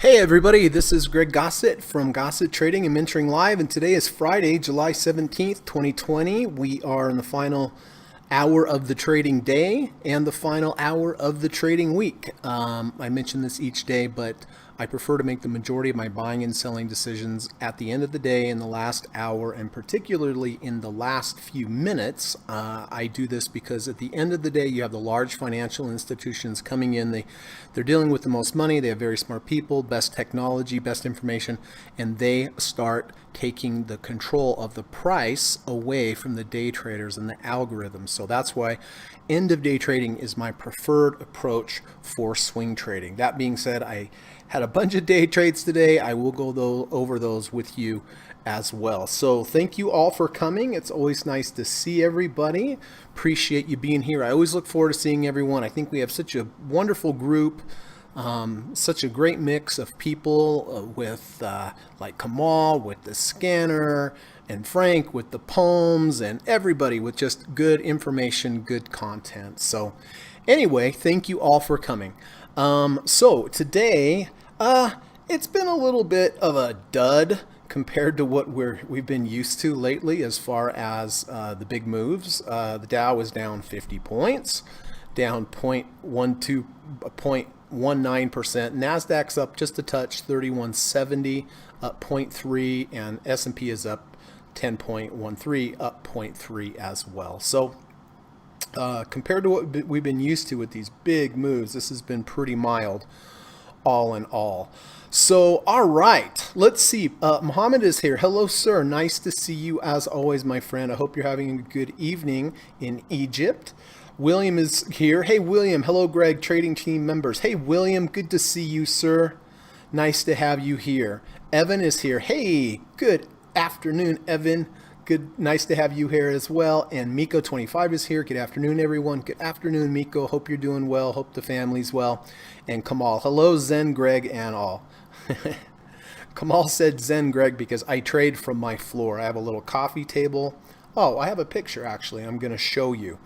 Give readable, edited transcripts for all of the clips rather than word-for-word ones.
Hey everybody, this is Greg Gossett from Gossett Trading and Mentoring Live, and today is Friday, July 17th, 2020. We are in the final hour of the trading day and the final hour of the trading week. I mention this each day, but I prefer to make the majority of my buying and selling decisions at the end of the day in the last hour, and particularly in the last few minutes. I do this because at the end of the day, you have the large financial institutions coming in. They're dealing with the most money. They have very smart people, best technology, best information, and they start taking the control of the price away from the day traders and the algorithms. So that's why end of day trading is my preferred approach for swing trading. That being said, I had a bunch of day trades today. I will go over those with you as well. So thank you all for coming. It's always nice to see everybody. Appreciate you being here. I always look forward to seeing everyone. I think we have such a wonderful group. Such a great mix of people with like Kamal with the scanner and Frank with the poems and everybody with just good information, good content. So anyway, thank you all for coming. So today, it's been a little bit of a dud compared to what we've been used to lately as far as the big moves. The Dow is down 50 points, down 0.19%. Nasdaq's up just a touch, 3170, up 0.3, and S&P is up 10.13, up 0.3 as well. So compared to what we've been used to with these big moves, this has been pretty mild all in all. So, all right, let's see. Mohammed is here. Hello, sir. Nice to see you as always, my friend. I hope you're having a good evening in Egypt. William is here. Hey, William. Hello, Greg, trading team members. Hey, William. Good to see you, sir. Nice to have you here. Evan is here. Hey, good afternoon, Evan. Good. Nice to have you here as well. And Miko25 is here. Good afternoon, everyone. Good afternoon, Miko. Hope you're doing well. Hope the family's well. And Kamal. Hello, Zen, Greg, and all. Kamal said Zen, Greg, because I trade from my floor. I have a little coffee table. Oh, I have a picture, actually. I'm going to show you.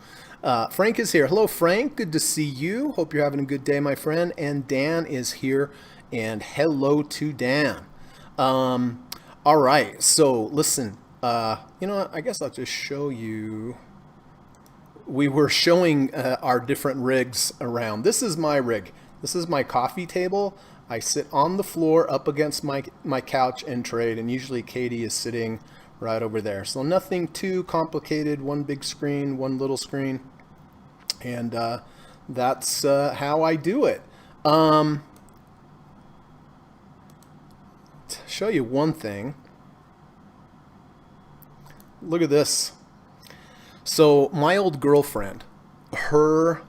Frank is here. Hello, Frank. Good to see you. Hope you're having a good day, my friend. And Dan is here. And hello to Dan. All right. So listen, you know what? I guess I'll just show you. We were showing our different rigs around. This is my rig. This is my coffee table. I sit on the floor up against my couch and trade. And usually Katie is sitting right over there. So nothing too complicated. One big screen, one little screen. And that's how I do it. To show you one thing. Look at this. So my old girlfriend, her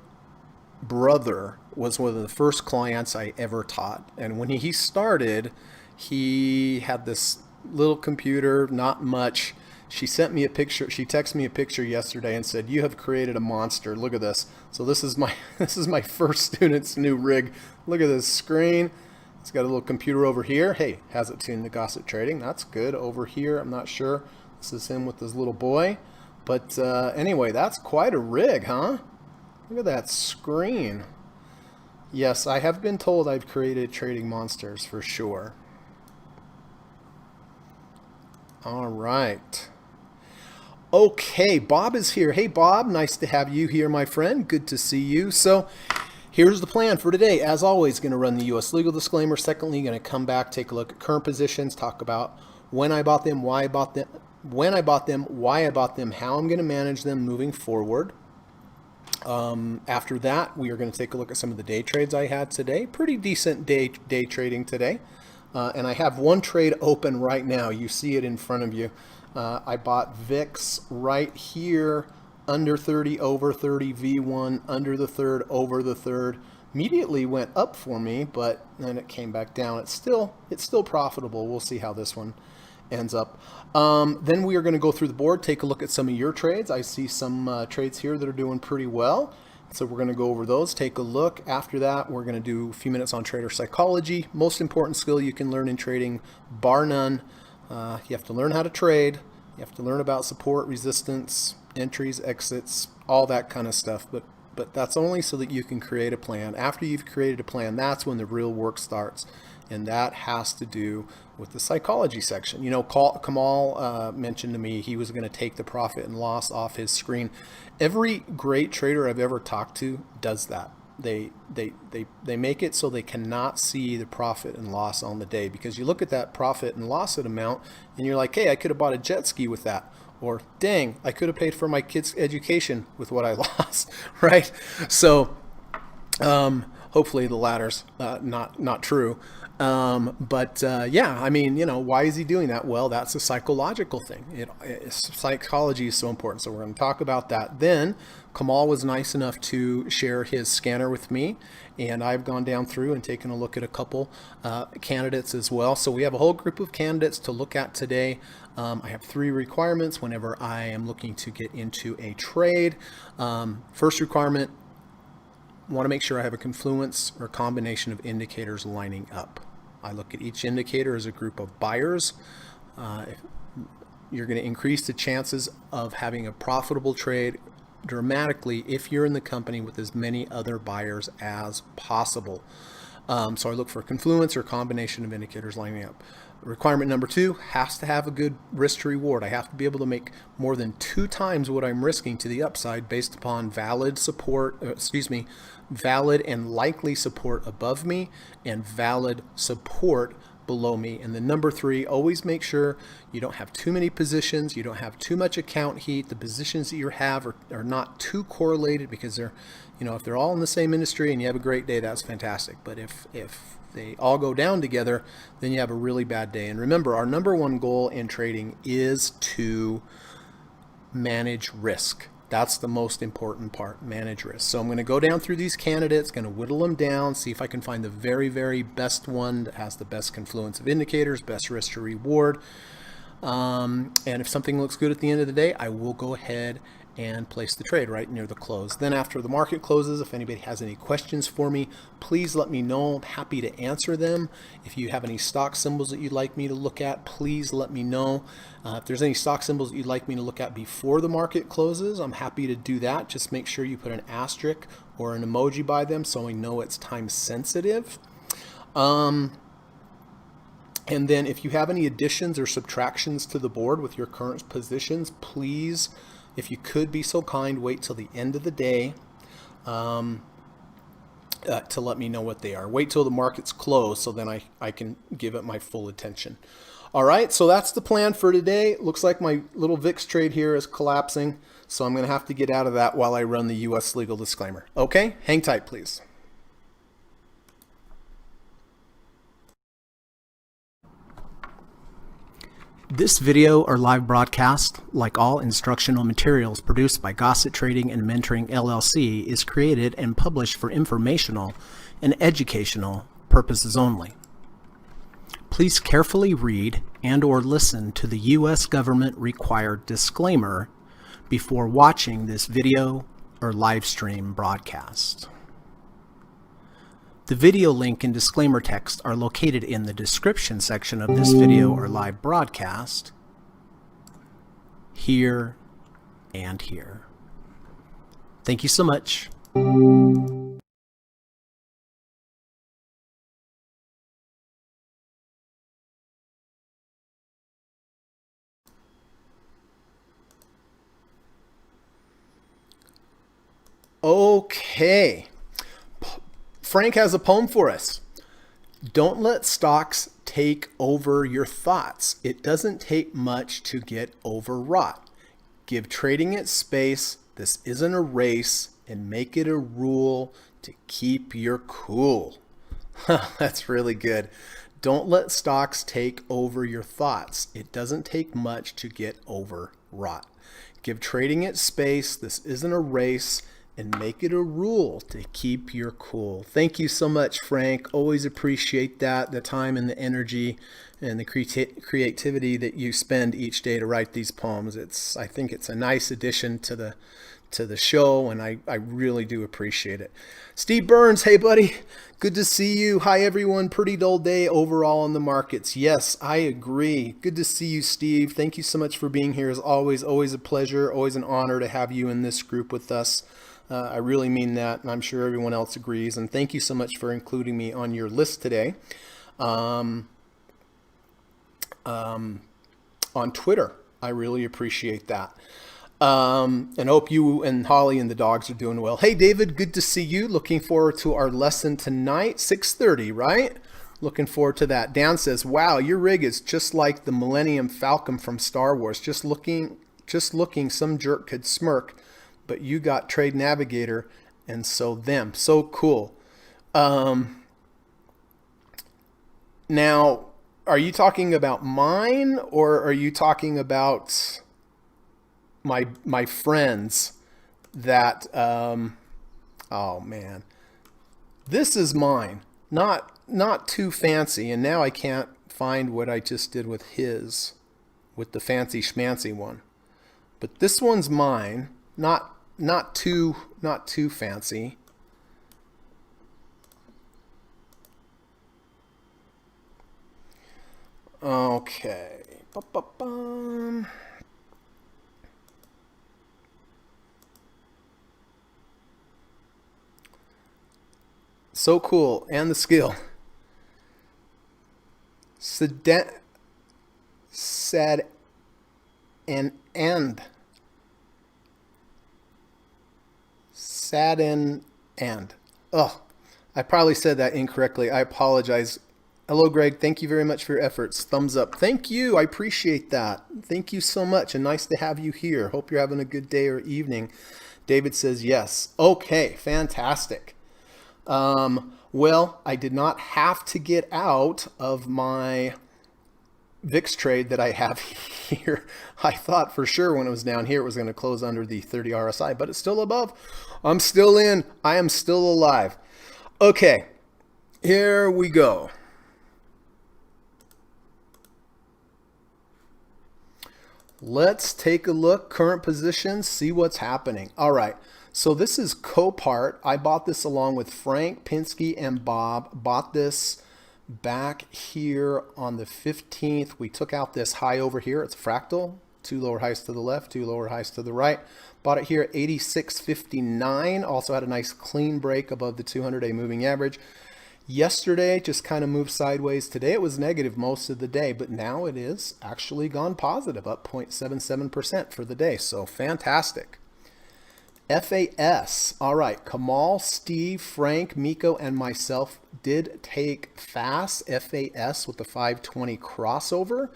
brother was one of the first clients I ever taught. And when he started, he had this little computer, not much. She sent me a picture. She texted me a picture yesterday and said, "You have created a monster. Look at this." So this is my first student's new rig. Look at this screen. It's got a little computer over here. Hey, has it tuned to Gossett Trading? That's good. Over here, I'm not sure. This is him with his little boy. But anyway, that's quite a rig, huh? Look at that screen. Yes, I have been told I've created trading monsters for sure. All right. Okay, Bob is here. Hey, Bob, nice to have you here, my friend. Good to see you. So here's the plan for today. As always, going to run the U.S. legal disclaimer. Secondly, going to come back, take a look at current positions, talk about when I bought them, why I bought them, when I bought them, why I bought them, how I'm going to manage them moving forward. After that, we are going to take a look at some of the day trades I had today. Pretty decent day trading today. And I have one trade open right now. You see it in front of you. I bought VIX right here, under 30, over 30, V1, under the third, over the third. Immediately went up for me, but then it came back down. It's still profitable. We'll see how this one ends up. Then we are going to go through the board, take a look at some of your trades. I see some trades here that are doing pretty well. So we're going to go over those, take a look. After that, we're going to do a few minutes on trader psychology. Most important skill you can learn in trading, bar none. You have to learn how to trade. You have to learn about support, resistance, entries, exits, all that kind of stuff. But but that's only so that you can create a plan. After you've created a plan, that's when the real work starts. And that has to do with the psychology section. You know, Kamal mentioned to me he was going to take the profit and loss off his screen. Every great trader I've ever talked to does that. They make it so they cannot see the profit and loss on the day, because you look at that profit and loss amount and you're like, hey, I could have bought a jet ski with that. Or, dang, I could have paid for my kids' education with what I lost, right? So hopefully the latter's not true. Yeah, I mean, you know, why is he doing that? Well, that's a psychological thing. Psychology is so important. So we're going to talk about that. Then Kamal was nice enough to share his scanner with me, and I've gone down through and taken a look at a couple candidates as well. So we have a whole group of candidates to look at today. I have 3 requirements whenever I am looking to get into a trade. First requirement, want to make sure I have a confluence or combination of indicators lining up. I look at each indicator as a group of buyers. You're going to increase the chances of having a profitable trade dramatically if you're in the company with as many other buyers as possible. So I look for confluence or combination of indicators lining up. Requirement number 2 has to have a good risk to reward. I have to be able to make more than 2 times what I'm risking to the upside based upon valid and likely support above me and valid support below me. And then number 3, always make sure you don't have too many positions, you don't have too much account heat. The positions that you have are not too correlated, because they're, you know, if they're all in the same industry and you have a great day, that's fantastic. But if they all go down together, then you have a really bad day. And remember, our number 1 goal in trading is to manage risk. That's the most important part, manage risk. So I'm going to go down through these candidates, going to whittle them down, see if I can find the very, very best one that has the best confluence of indicators, best risk to reward. And if something looks good at the end of the day, I will go ahead and place the trade right near the close. Then after the market closes, if anybody has any questions for me, please let me know. I'm happy to answer them. If you have any stock symbols that you'd like me to look at, please let me know. If there's any stock symbols that you'd like me to look at before the market closes, I'm happy to do that. Just make sure you put an asterisk or an emoji by them so we know it's time sensitive. And then if you have any additions or subtractions to the board with your current positions, please, if you could be so kind, wait till the end of the day to let me know what they are. Wait till the market's closed so then I can give it my full attention. All right, so that's the plan for today. Looks like my little VIX trade here is collapsing, so I'm going to have to get out of that while I run the U.S. legal disclaimer. Okay, hang tight, please. This video or live broadcast, like all instructional materials produced by Gossett Trading and Mentoring LLC, is created and published for informational and educational purposes only. Please carefully read and/or listen to the U.S. government required disclaimer before watching this video or live stream broadcast. The video link and disclaimer text are located in the description section of this video or live broadcast, here and here. Thank you so much. Okay. Frank has a poem for us. Don't let stocks take over your thoughts. It doesn't take much to get overwrought. Give trading its space. This isn't a race, and make it a rule to keep your cool. That's really good. Don't let stocks take over your thoughts. It doesn't take much to get overwrought. Give trading its space. This isn't a race, and make it a rule to keep your cool. Thank you so much, Frank. Always appreciate that, the time and the energy and the creativity that you spend each day to write these poems. I think it's a nice addition to the show, and I really do appreciate it. Steve Burns, hey buddy, good to see you. Hi everyone, pretty dull day overall in the markets. Yes, I agree. Good to see you, Steve. Thank you so much for being here as always. Always a pleasure, always an honor to have you in this group with us. I really mean that, and I'm sure everyone else agrees. And thank you so much for including me on your list today. On Twitter, I really appreciate that. And hope you and Holly and the dogs are doing well. Hey, David, good to see you. Looking forward to our lesson tonight, 6:30, right? Looking forward to that. Dan says, wow, your rig is just like the Millennium Falcon from Star Wars. Just looking, some jerk could smirk, but you got Trade Navigator and so them. So cool. Now, are you talking about mine or are you talking about my friends that oh man, this is mine, not too fancy, and now I can't find what I just did with the fancy schmancy one, but this one's mine, not too fancy. Okay. Ba-ba-bum. So cool, and the skill. Said and end. Sadden and. Oh, I probably said that incorrectly. I apologize. Hello, Greg. Thank you very much for your efforts. Thumbs up. Thank you. I appreciate that. Thank you so much, and nice to have you here. Hope you're having a good day or evening. David says yes. Okay, fantastic. Well, I did not have to get out of my VIX trade that I have here. I thought for sure when it was down here it was going to close under the 30 RSI, but it's still above. I'm still in. I am still alive. Okay, here we go. Let's take a look. Current position, see what's happening. All right. So this is Copart. I bought this along with Frank, Pinsky, and Bob. Bought this back here on the 15th. We took out this high over here. It's fractal. 2 lower highs to the left, 2 lower highs to the right. Bought it here at 86.59. Also had a nice clean break above the 200-day moving average. Yesterday, just kind of moved sideways. Today it was negative most of the day, but now it is actually gone positive, up 0.77% for the day. So fantastic. FAS. All right. Kamal, Steve, Frank, Miko, and myself did take FAS, FAS with the 520 crossover.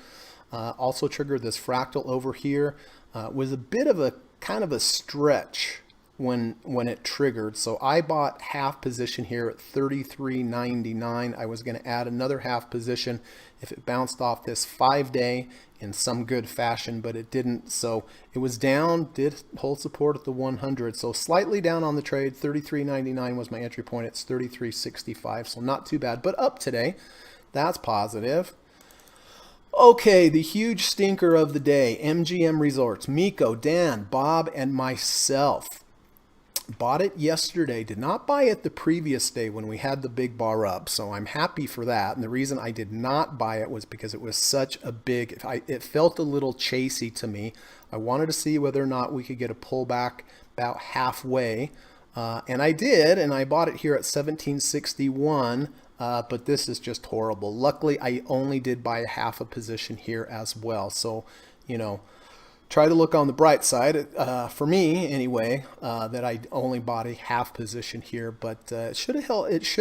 Also triggered this fractal over here. Was a bit of a kind of a stretch when it triggered. So I bought half position here at 33.99. I was going to add another half position if it bounced off this 5-day in some good fashion, but it didn't. So it was down, did hold support at the 100. So slightly down on the trade. 33.99 was my entry point. It's 33.65. So not too bad, but up today. That's positive. Okay, the huge stinker of the day, MGM Resorts, Miko, Dan, Bob, and myself. Bought it yesterday, did not buy it the previous day when we had the big bar up, so I'm happy for that. And the reason I did not buy it was because it was such a big, it felt a little chasey to me. I wanted to see whether or not we could get a pullback about halfway, and I did, and I bought it here at 1761, but this is just horrible. Luckily, I only did buy a half a position here as well, so, you know, try to look on the bright side, for me anyway, that I only bought a half position here, but it should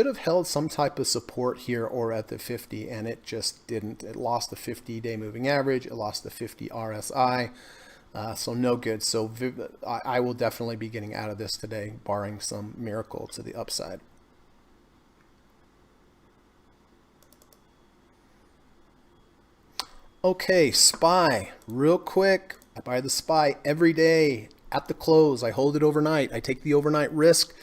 have held some type of support here or at the 50, and it just didn't. It lost the 50-day moving average, it lost the 50 RSI, so no good. So I will definitely be getting out of this today, barring some miracle to the upside. Okay, SPY, real quick. I buy the SPY every day at the close. I hold it overnight. I take the overnight risk.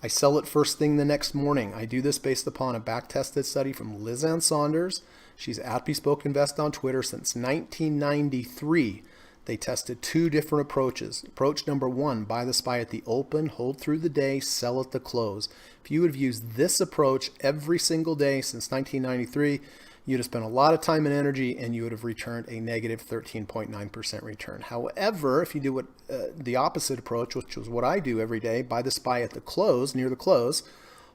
I sell it first thing the next morning. I do this based upon a back-tested study from Liz Ann Saunders. She's at Bespoke Invest on Twitter since 1993. They tested 2 different approaches. Approach number 1, buy the SPY at the open, hold through the day, sell at the close. If you would have used this approach every single day since 1993, you'd have spent a lot of time and energy and you would have returned a negative 13.9% return. However, if you do what the opposite approach, which is what I do every day, buy the SPY at the close, near the close,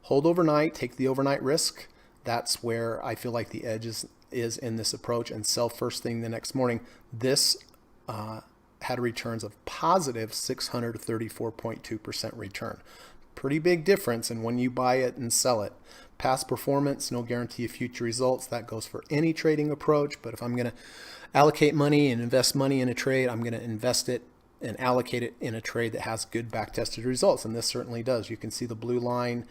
hold overnight, take the overnight risk. That's where I feel like the edge is in this approach, and sell first thing the next morning. This had returns of positive 634.2% return. Pretty big difference in when you buy it and sell it. Past performance, no guarantee of future results. That goes for any trading approach. But if I'm going to allocate money and invest money in a trade, I'm going to invest it and allocate it in a trade that has good back-tested results. And this certainly does. You can see the blue line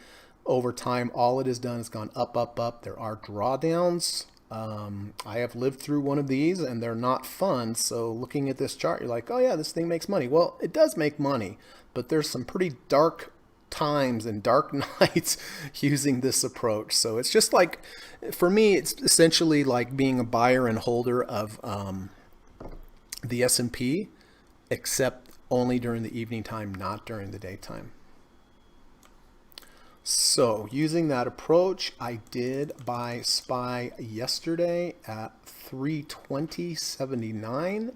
over time. All it has done is gone up, up, up. There are drawdowns. I have lived through one of these and they're not fun. So looking at this chart, you're like, oh yeah, this thing makes money. Well, it does make money, but there's some pretty dark times and dark nights using this approach. So it's just like, for me, it's essentially like being a buyer and holder of the S&P, except only during the evening time, not during the daytime. So using that approach, I did buy SPY yesterday at 320.79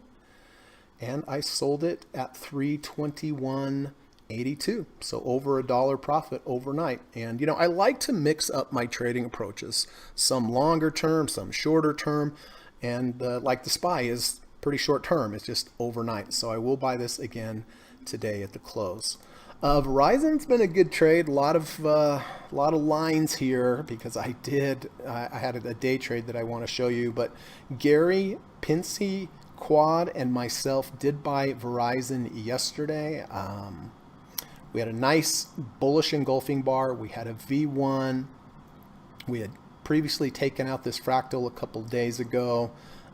and I sold it at 321.82. So over $1 profit overnight. And you know, I like to mix up my trading approaches, some longer term, some shorter term, and like the SPY is pretty short term, it's just overnight. So I will buy this again today at the close. Verizon's been a good trade. A lot of lines here because I had a day trade that I want to show you. But Gary, Pinsey, Quad, and myself did buy Verizon yesterday. We had a nice bullish engulfing bar. We had a V1. We had previously taken out this fractal a couple days ago.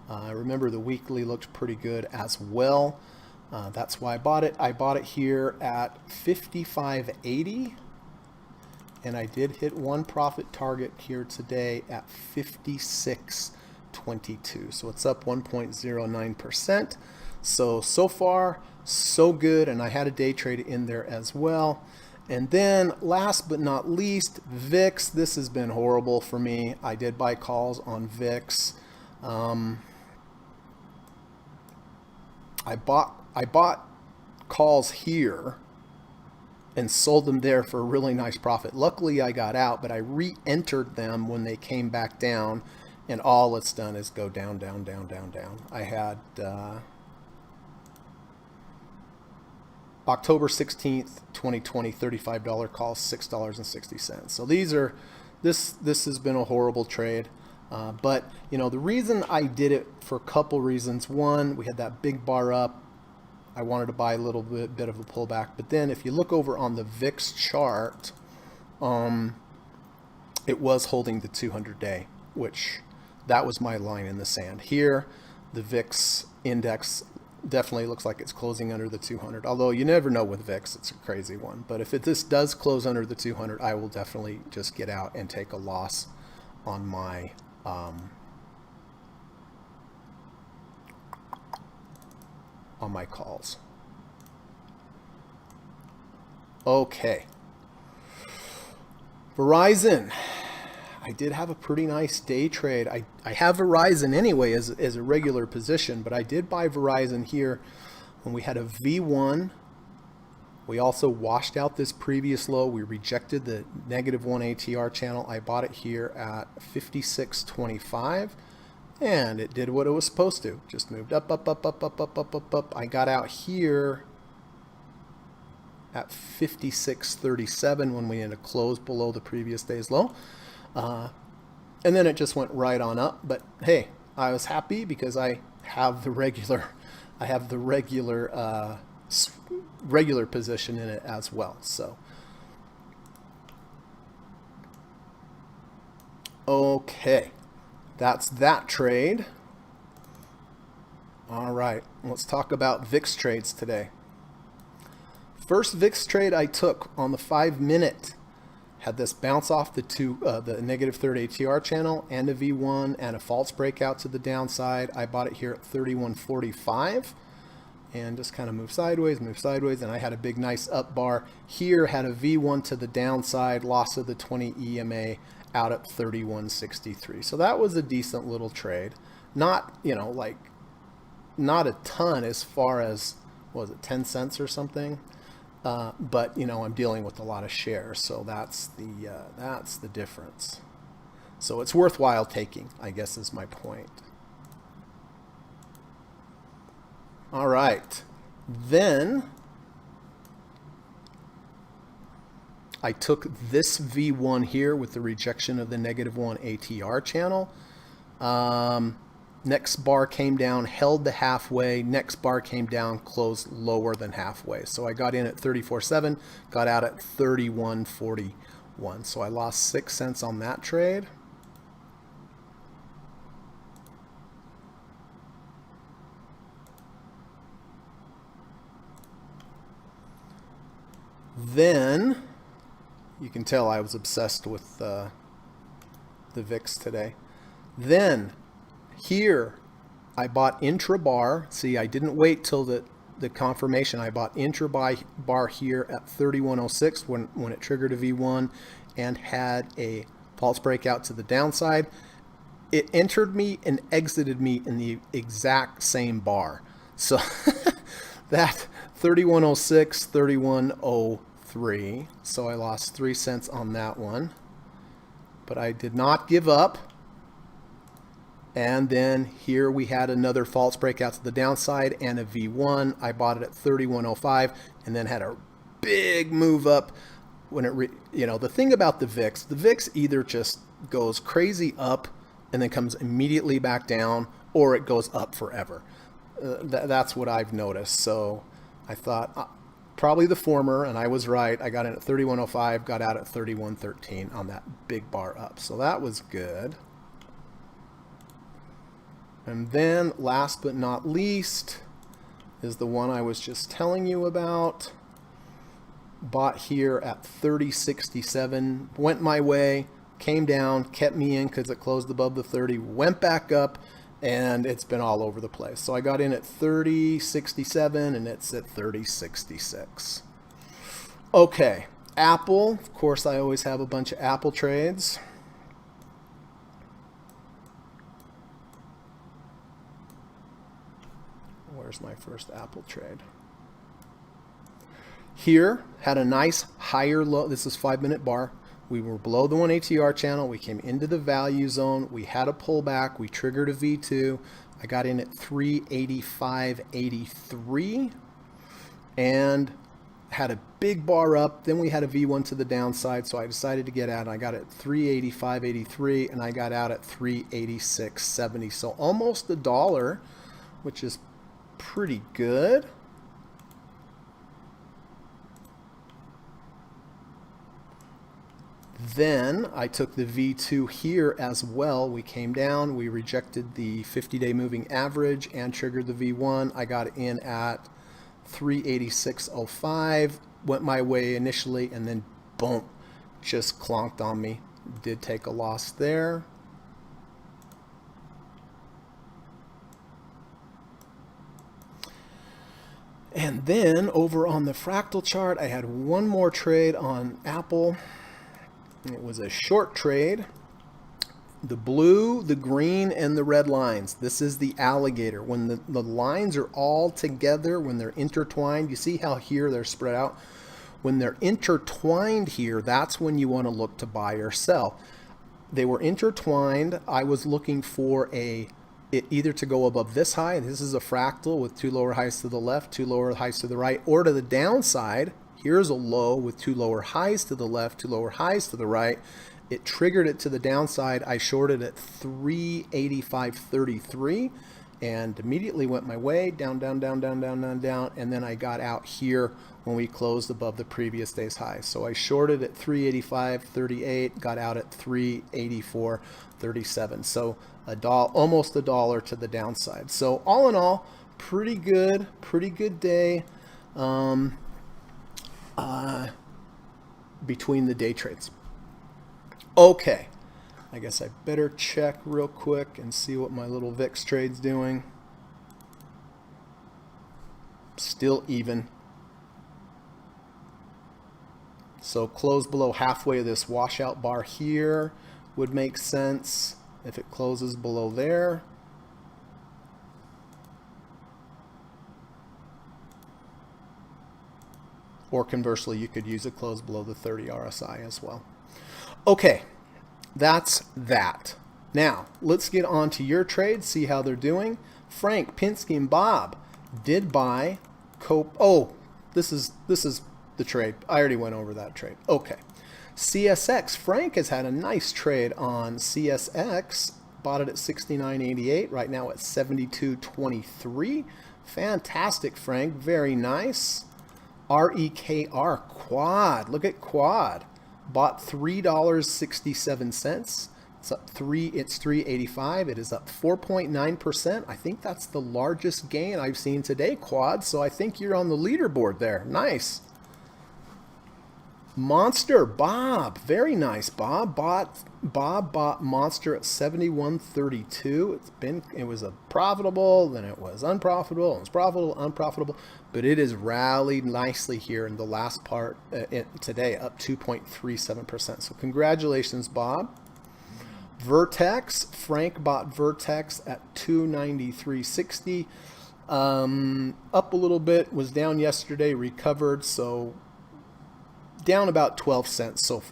I remember the weekly looked pretty good as well. That's why I bought it. I bought it here at 55.80 and I did hit one profit target here today at 56.22. So it's up 1.09%. So far, so good. And I had a day trade in there as well. And then last but not least, VIX. This has been horrible for me. I did buy calls on VIX. I bought calls here and sold them there for a really nice profit. Luckily I got out, but I re-entered them when they came back down, and all it's done is go down, down, down, down, down. I had October 16th, 2020, $35 call, $6.60. So this has been a horrible trade. But you know, the reason I did it for a couple reasons. One, we had that big bar up. I wanted to buy a little bit of a pullback. But then if you look over on the VIX chart, it was holding the 200-day, which that was my line in the sand. Here, the VIX index definitely looks like it's closing under the 200. Although you never know with VIX, it's a crazy one. But if this does close under the 200, I will definitely just get out and take a loss on my calls. Okay. Verizon. I did have a pretty nice day trade. I have Verizon anyway as a regular position, but I did buy Verizon here when we had a V1. We also washed out this previous low. We rejected the -1 ATR channel. I bought it here at 56.25 and it did what it was supposed to. Just moved up, up, up, up, up, up, up, up, up. I got out here at 56.37 when we had a close below the previous day's low. And then it just went right on up. But hey, I was happy because I have the regular position in it as well. So okay, that's that trade. All right, let's talk about VIX trades today. First VIX trade I took on the 5-minute had this bounce off the -3rd ATR channel and a V1 and a false breakout to the downside. I bought it here at 31.45 and just kind of moved sideways, and I had a big nice up bar here, had a V1 to the downside, loss of the 20 EMA out at 31.63. So that was a decent little trade. Not, you know, like not a ton as far as, what was it, 10 cents or something? But you know, I'm dealing with a lot of shares, so that's the difference. So it's worthwhile taking, I guess, is my point. All right, then I took this V1 here with the rejection of the -1 ATR channel. Next bar came down, held the halfway. Next bar came down, closed lower than halfway. So I got in at 34.7, got out at 31.41. So I lost 6 cents on that trade. Then you can tell I was obsessed with the VIX today. Then here I bought intra-bar. See, I didn't wait till the confirmation. I bought intra-bar here at 31.06 when it triggered a V1 and had a false breakout to the downside. It entered me and exited me in the exact same bar. So that 31.06, 31.03. So I lost 3 cents on that one. But I did not give up. And then here we had another false breakout to the downside and a V1. I bought it at 31.05 and then had a big move up when it, you know, the thing about the VIX either just goes crazy up and then comes immediately back down, or it goes up forever. That's what I've noticed. So I thought probably the former, and I was right. I got in at 31.05, got out at 31.13 on that big bar up. So that was good. And then last but not least is the one I was just telling you about. Bought here at 30.67, went my way, came down, kept me in because it closed above the 30, went back up, and it's been all over the place. So I got in at 30.67 and it's at 30.66. Okay, Apple. Of course, I always have a bunch of Apple trades. Where's my first Apple trade? Here, had a nice higher low. This is 5-minute bar. We were below the 1 ATR channel. We came into the value zone. We had a pullback. We triggered a V2. I got in at 385.83 and had a big bar up. Then we had a V1 to the downside, so I decided to get out. I got at 385.83 and I got out at 386.70. So almost $1, which is pretty good. Then I took the V2 here as well. We came down, we rejected the 50-day moving average and triggered the V1. I got in at 386.05, went my way initially, and then boom, just clonked on me. Did take a loss there. And then over on the fractal chart, I had one more trade on Apple. It was a short trade. The blue, the green, and the red lines. This is the alligator. When the lines are all together, when they're intertwined, you see how here they're spread out? When they're intertwined here, that's when you want to look to buy or sell. They were intertwined. I was looking for it either to go above this high. This is a fractal with 2 lower highs to the left, 2 lower highs to the right, or to the downside. Here's a low with 2 lower highs to the left, 2 lower highs to the right. It triggered it to the downside. I shorted at 385.33 and immediately went my way down, down, down, down, down, down, down. And then I got out here when we closed above the previous day's high. So I shorted at 385.38, got out at 384.37. So almost $1 to the downside. So all in all, pretty good day. Between the day trades. Okay, I guess I better check real quick and see what my little VIX trade's doing. Still even. So close below halfway of this washout bar here. would make sense if it closes below there. Or conversely, you could use a close below the 30 RSI as well. Okay, that's that. Now, let's get on to your trades, see how they're doing. Frank, Pinsky, and Bob did buy Cope. Oh, this is the trade. I already went over that trade. Okay. CSX. Frank has had a nice trade on CSX. Bought it at 69.88. Right now at 72.23. Fantastic, Frank. Very nice. REKR Quad. Look at Quad. Bought $3.67. It's up it's 385. It is up 4.9%. I think that's the largest gain I've seen today, Quad. So I think you're on the leaderboard there. Nice. Monster, Bob. Very nice. Bob bought Monster at 71.32. It was a profitable, then it was unprofitable, and it was profitable, unprofitable, but it has rallied nicely here in the last part today, up 2.37%. So congratulations, Bob. Vertex, Frank bought Vertex at 293.60. Up a little bit, was down yesterday, recovered, so down about 12 cents so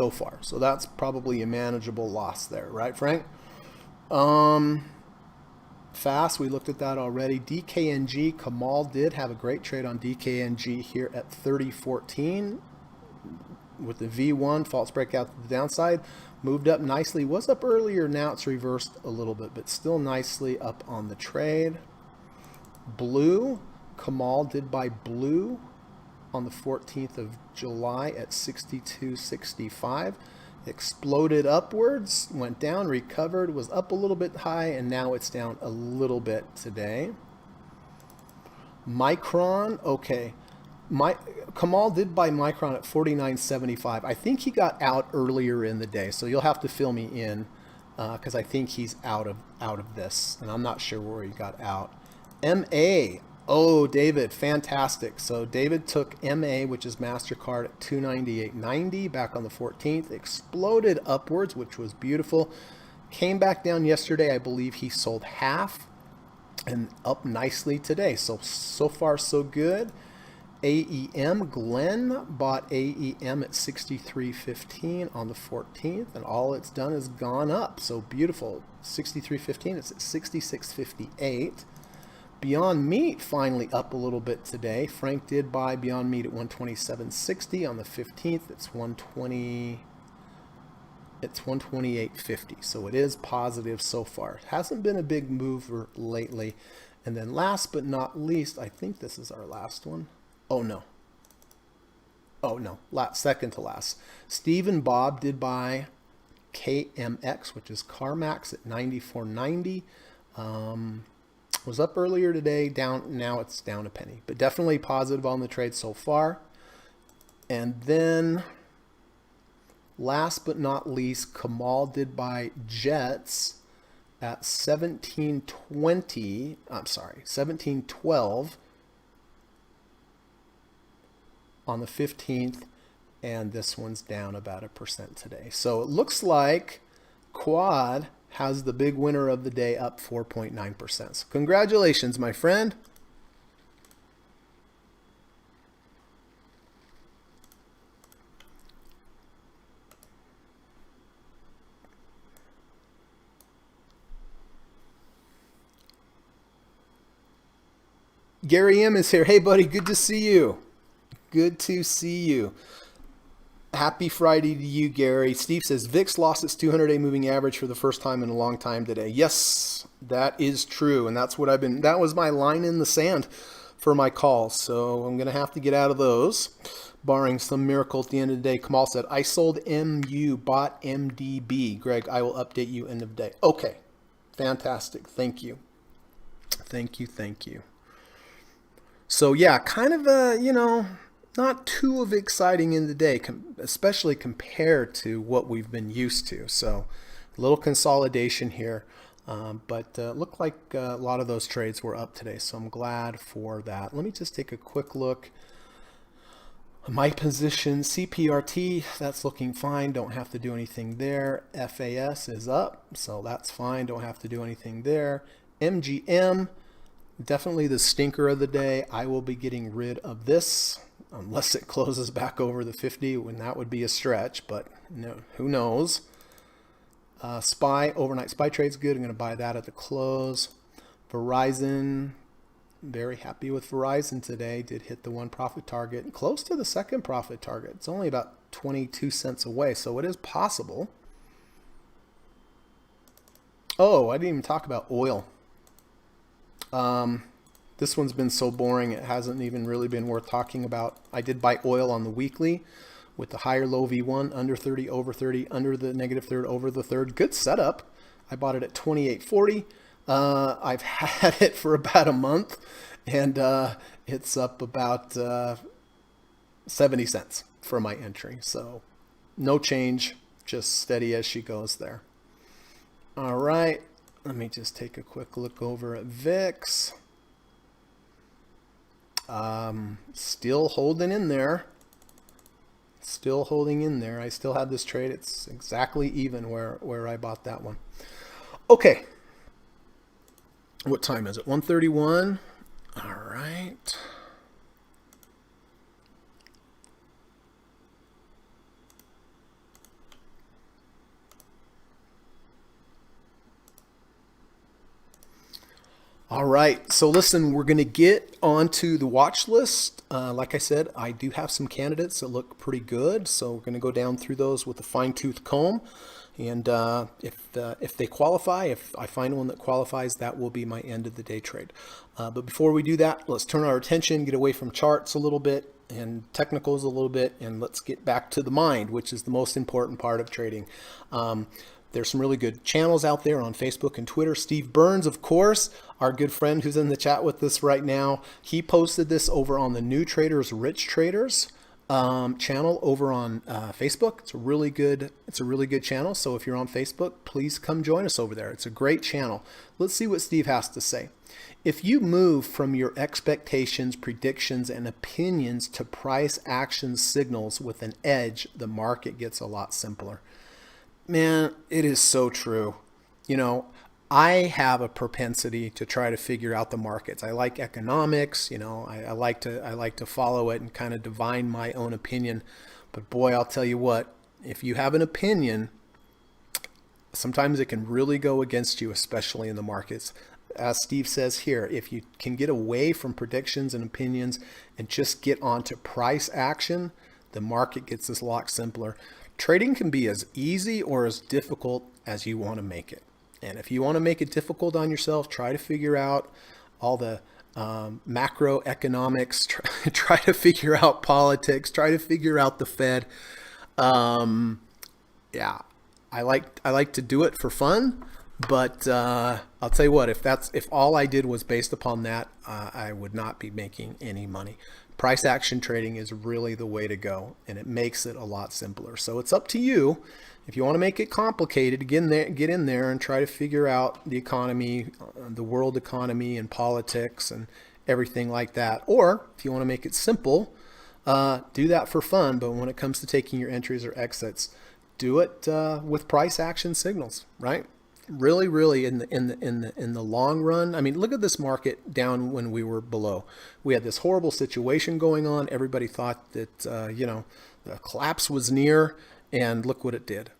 far. So that's probably a manageable loss there, right, Frank? Fast, we looked at that already. DKNG, Kamal did have a great trade on DKNG here at 30.14 with the V1 false breakout to the downside. Moved up nicely. Was up earlier, now it's reversed a little bit, but still nicely up on the trade. Blue, Kamal did buy Blue on the 14th of July at 62.65. Exploded upwards, went down, recovered, was up a little bit high, and now it's down a little bit today. Micron, okay. Kamal did buy Micron at 49.75. I think he got out earlier in the day, so you'll have to fill me in because I think he's out of this, and I'm not sure where he got out. MA. Oh, David, fantastic. So David took MA, which is MasterCard, at 298.90 back on the 14th. Exploded upwards, which was beautiful. Came back down yesterday. I believe he sold half and up nicely today. So far, so good. AEM, Glenn bought AEM at 63.15 on the 14th, and all it's done is gone up. So beautiful. 63.15, it's at 66.58. Beyond Meat finally up a little bit today. Frank did buy Beyond Meat at 127.60 on the 15th. It's 128.50. So it is positive so far. It hasn't been a big mover lately. And then last but not least, I think this is our last one. Oh no. Second to last. Steve and Bob did buy KMX, which is CarMax at 94.90. Was up earlier today, down, now it's down a penny, but definitely positive on the trade so far. And then last but not least, Kamal did buy Jets at 1712 on the 15th, and this one's down about 1% today. So it looks like Quad has the big winner of the day, up 4.9%. So congratulations, my friend. Gary M is here. Hey, buddy, good to see you. Good to see you. Happy Friday to you, Gary. Steve says, VIX lost its 200-day moving average for the first time in a long time today. Yes, that is true. And that's what that was my line in the sand for my calls. So I'm going to have to get out of those, barring some miracle at the end of the day. Kamal said, I sold MU, bought MDB. Greg, I will update you end of day. Okay, fantastic. Thank you. Thank you. So yeah, kind of not too exciting in the day, especially compared to what we've been used to. So a little consolidation here, but looked like a lot of those trades were up today. So I'm glad for that. Let me just take a quick look. My position, CPRT, that's looking fine. Don't have to do anything there. FAS is up, so that's fine. Don't have to do anything there. MGM, definitely the stinker of the day. I will be getting rid of this unless it closes back over the 50, when that would be a stretch, but no, who knows. SPY, overnight SPY trade's good. I'm going to buy that at the close. Verizon, very happy with Verizon today. Did hit the one profit target, close to the second profit target. It's only about 22 cents away, so it is possible. Oh, I didn't even talk about oil. This one's been so boring, it hasn't even really been worth talking about. I did buy oil on the weekly with the higher low V1, under 30, over 30, under the negative third, over the third. Good setup. I bought it at 28.40. I've had it for about a month, and it's up about 70 cents for my entry. So no change, just steady as she goes there. All right, let me just take a quick look over at VIX. Still holding in there. Still holding in there. I still have this trade. It's exactly even where I bought that one. Okay. What time is it? 1:31. All right. All right, so listen, we're going to get onto the watch list. Like I said, I do have some candidates that look pretty good, so we're going to go down through those with a fine-tooth comb. And if they qualify, if I find one that qualifies, that will be my end of the day trade. But before we do that, let's turn our attention, get away from charts a little bit and technicals a little bit, and let's get back to the mind, which is the most important part of trading. There's some really good channels out there on Facebook and Twitter. Steve Burns, of course, our good friend who's in the chat with us right now. He posted this over on the New Traders, Rich Traders channel over on Facebook. It's a really good channel. So if you're on Facebook, please come join us over there. It's a great channel. Let's see what Steve has to say. If you move from your expectations, predictions, and opinions to price action signals with an edge, the market gets a lot simpler. Man, it is so true. You know, I have a propensity to try to figure out the markets. I like economics, you know, I like to follow it and kind of divine my own opinion. But boy, I'll tell you what, if you have an opinion, sometimes it can really go against you, especially in the markets. As Steve says here, if you can get away from predictions and opinions and just get onto price action, the market gets a lot simpler. Trading can be as easy or as difficult as you want to make it. And if you want to make it difficult on yourself, try to figure out all the macroeconomics, try to figure out politics, try to figure out the Fed. Yeah, I like to do it for fun, but I'll tell you what, if all I did was based upon that, I would not be making any money. Price action trading is really the way to go, and it makes it a lot simpler. So it's up to you. If you want to make it complicated, get in there and try to figure out the economy, the world economy and politics and everything like that. Or if you want to make it simple, do that for fun. But when it comes to taking your entries or exits, do it with price action signals, right? Really in the long run. I mean, look at this market down when we were below. We had this horrible situation going on. Everybody thought that the collapse was near, and look what it did.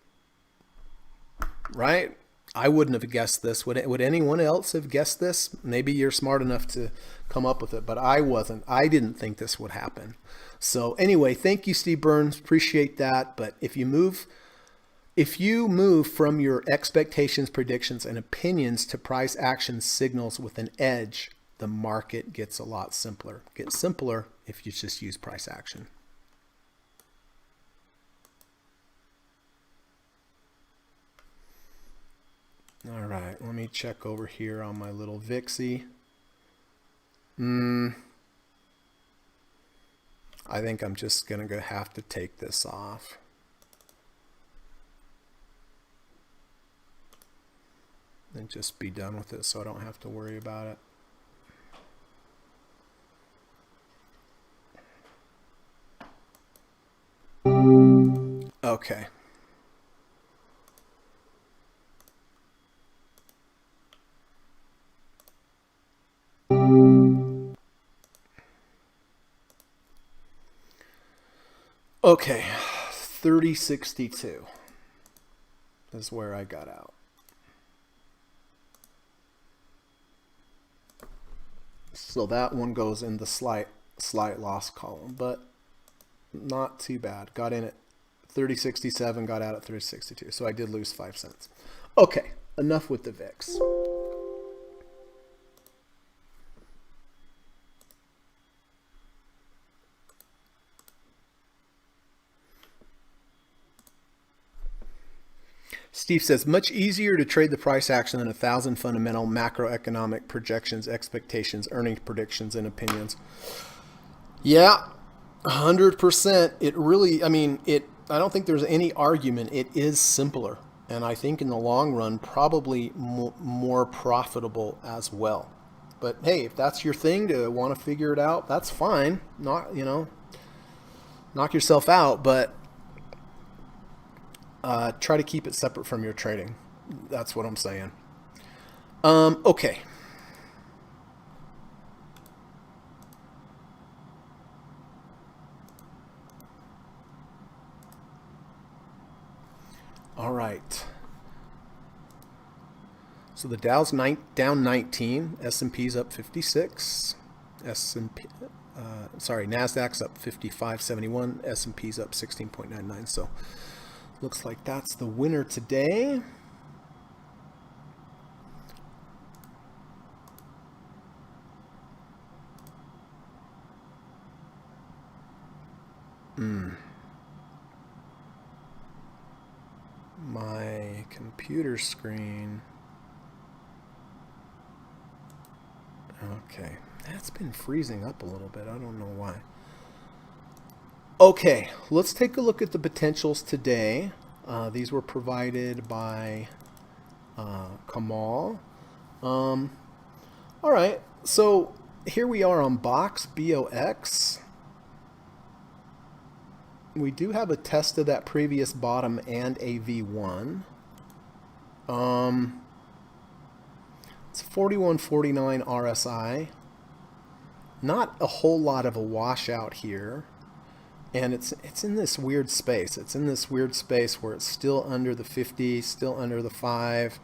Right? I wouldn't have guessed this. Would anyone else have guessed this? Maybe you're smart enough to come up with it, but I wasn't. I didn't think this would happen. So anyway, thank you, Steve Burns. Appreciate that. But if you move from your expectations, predictions, and opinions to price action signals with an edge, the market gets a lot simpler. It gets simpler if you just use price action. All right, let me check over here on my little VIXie. I think I'm just going to have to take this off. And just be done with it so I don't have to worry about it. Okay. Okay, 3062 is where I got out. So that one goes in the slight loss column, but not too bad. Got in at 3067, got out at 3062. So I did lose 5 cents. Okay, enough with the VIX. Steve says, much easier to trade the price action than 1,000 fundamental macroeconomic projections, expectations, earnings predictions, and opinions. Yeah, 100%. It really, I mean, I don't think there's any argument. It is simpler. And I think in the long run, probably more profitable as well. But hey, if that's your thing to want to figure it out, that's fine. Not, knock yourself out, but try to keep it separate from your trading. That's what I'm saying. Okay. All right. So the Dow's down 19, S&P's up 56, Nasdaq's up 55.71, S&P's up 16.99. So looks like that's the winner today. My computer screen. Okay, that's been freezing up a little bit. I don't know why. Okay, let's take a look at the potentials today. These were provided by Kamal. All right, so here we are on Box, BOX. We do have a test of that previous bottom and a V1. It's 41.49 RSI. Not a whole lot of a washout here. And it's in this weird space. It's in this weird space where it's still under the 50, still under the 5.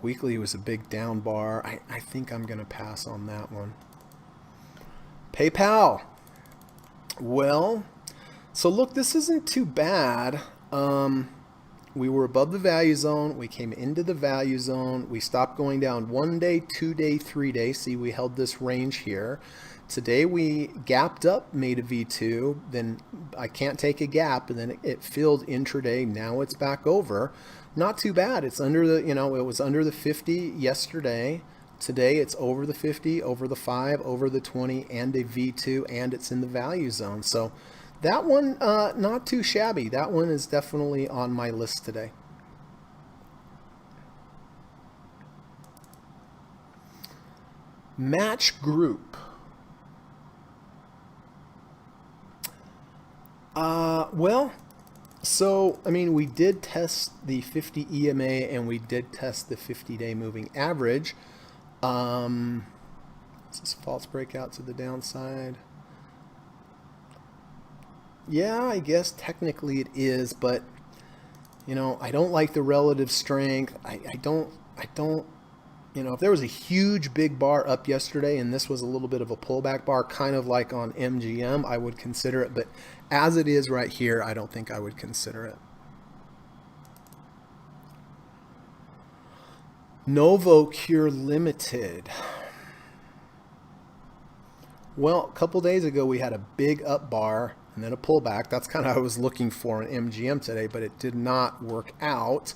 Weekly was a big down bar. I think I'm going to pass on that one. PayPal. Well, so look, this isn't too bad. We were above the value zone. We came into the value zone. We stopped going down 1 day, 2 day, 3 day. See, we held this range here. Today we gapped up, made a V2. Then I can't take a gap, and then it filled intraday. Now it's back over. Not too bad. It's under the, it was under the 50 yesterday. Today it's over the 50, over the 5, over the 20, and a V2, and it's in the value zone. So that one, not too shabby. That one is definitely on my list today. Match group. Well, so, I mean, we did test the 50 EMA and we did test the 50-day moving average. Is this false breakout to the downside? Yeah, I guess technically it is, but, I don't like the relative strength. I don't, if there was a huge big bar up yesterday and this was a little bit of a pullback bar, kind of like on MGM, I would consider it. But as it is right here, I don't think I would consider it. NovoCure Limited. Well, a couple days ago, we had a big up bar and then a pullback. That's kind of what I was looking for in MGM today, but it did not work out.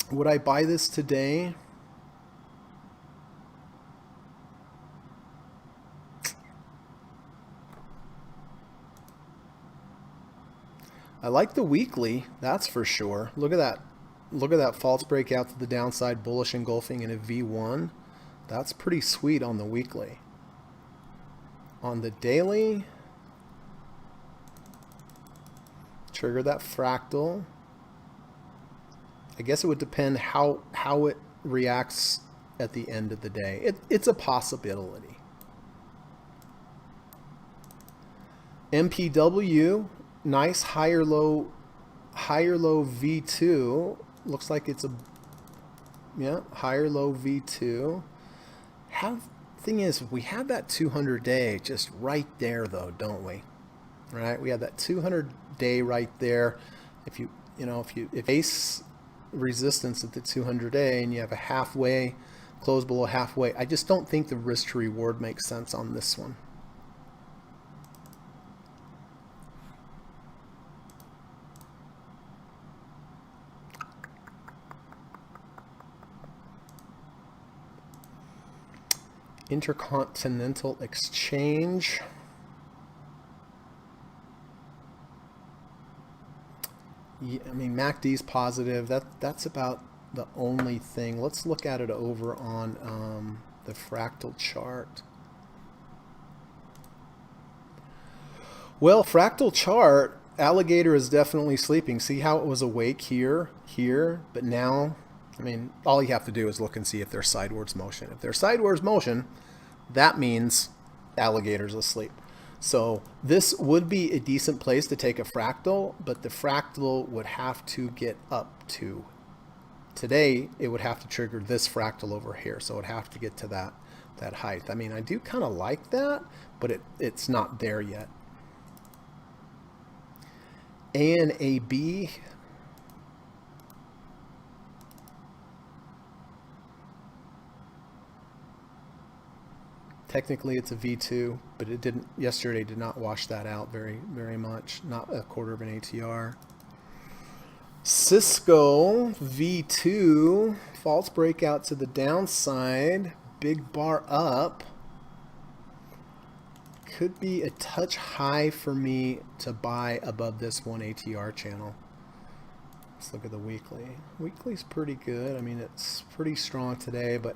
Would I buy this today? I like the weekly, that's for sure. Look at that. look at that false breakout to the downside, bullish engulfing in a V1. That's pretty sweet on the weekly. On the daily, trigger that fractal. I guess it would depend how it reacts at the end of the day. It's a possibility. MPW, nice higher low V2. Looks like it's a higher low V2. Thing is, we have that 200-day just right there though, don't we? Right? We have that 200-day right there. If you face resistance at the 200-day and you have a halfway, close below halfway, I just don't think the risk to reward makes sense on this one. Intercontinental Exchange. Yeah, I mean, MACD's positive. That's about the only thing. Let's look at it over on the fractal chart. Well, fractal chart, alligator is definitely sleeping. See how it was awake here, but now, I mean, all you have to do is look and see if there's sideways motion. If there's sideways motion, that means alligator's asleep. So this would be a decent place to take a fractal, but the fractal would have to get up to, today it would have to trigger this fractal over here. So it would have to get to that height. I mean, I do kind of like that, but it's not there yet. ANAB. Technically it's a V2, but it didn't, yesterday did not wash that out very much. Not a quarter of an ATR. Cisco V2, false breakout to the downside, big bar up. Could be a touch high for me to buy above this 1 ATR channel. Let's look at the weekly. Weekly's pretty good. I mean, it's pretty strong today, but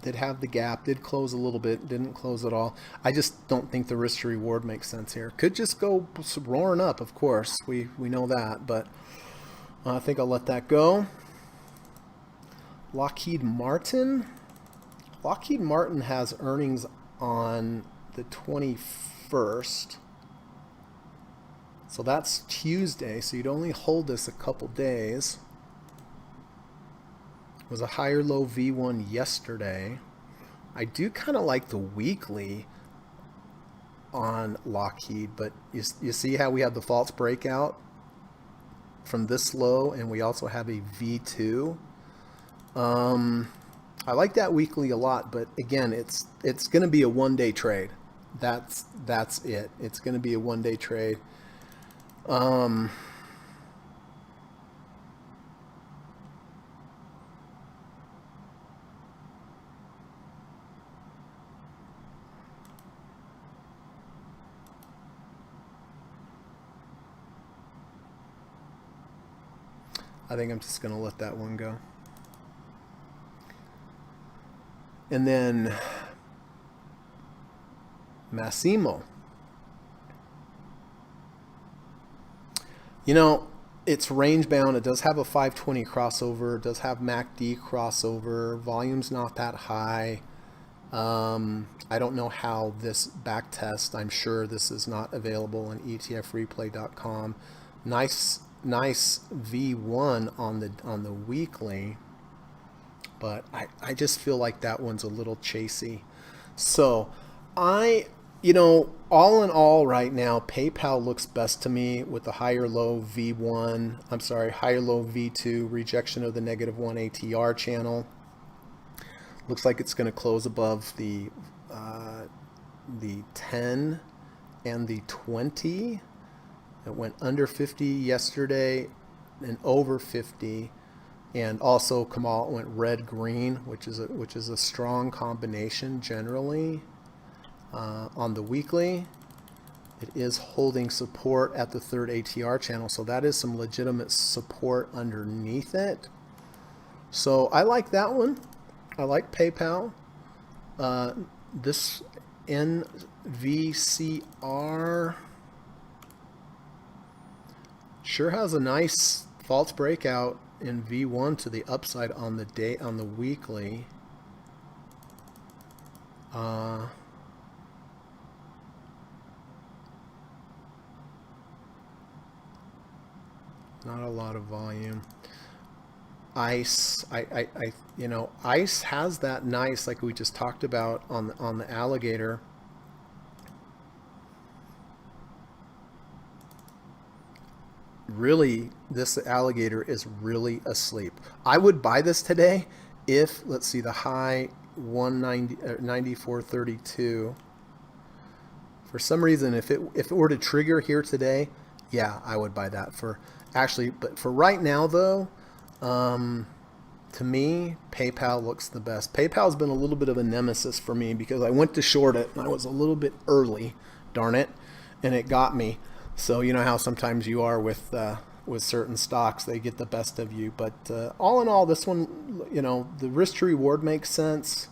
did have the gap, did close a little bit, didn't close at all. I just don't think the risk to reward makes sense here. Could just go roaring up, of course. We know that, but I think I'll let that go. Lockheed Martin. Lockheed Martin has earnings on the 21st. So that's Tuesday, so you'd only hold this a couple days. It was a higher low V1 yesterday. I do kind of like the weekly on Lockheed, but you see how we have the false breakout from this low, and we also have a V2. I like that weekly a lot, but again, it's going to be a one-day trade. That's it. It's going to be a one-day trade. I think I'm just going to let that one go. And then Massimo. You know, it's range bound. It does have a 520 crossover. It does have MACD crossover. Volume's not that high. I don't know how this back test. I'm sure this is not available on etfreeplay.com. Nice V1 on the weekly, but I just feel like that one's a little chasey. So all in all right now, PayPal looks best to me with the higher low V1, higher low V2, rejection of the -1 ATR channel. Looks like it's going to close above the 10 and the 20. It went under 50 yesterday and over 50, and also Kamal went red-green, which is a strong combination generally on the weekly. It is holding support at the third ATR channel, so that is some legitimate support underneath it. So I like that one. I like PayPal. This NVCR sure has a nice false breakout in V1 to the upside on the weekly. Not a lot of volume. ICE, you know, ICE has that nice, like we just talked about on the alligator. Really, this alligator is really asleep. I would buy this today if, let's see, the high 94.32. For some reason, if it were to trigger here today, yeah, I would buy that for actually. But for right now, though, to me, PayPal looks the best. PayPal's been a little bit of a nemesis for me because I went to short it and I was a little bit early, darn it, and it got me. So you know how sometimes you are with certain stocks, they get the best of you. But all in all, this one, you know, the risk to reward makes sense.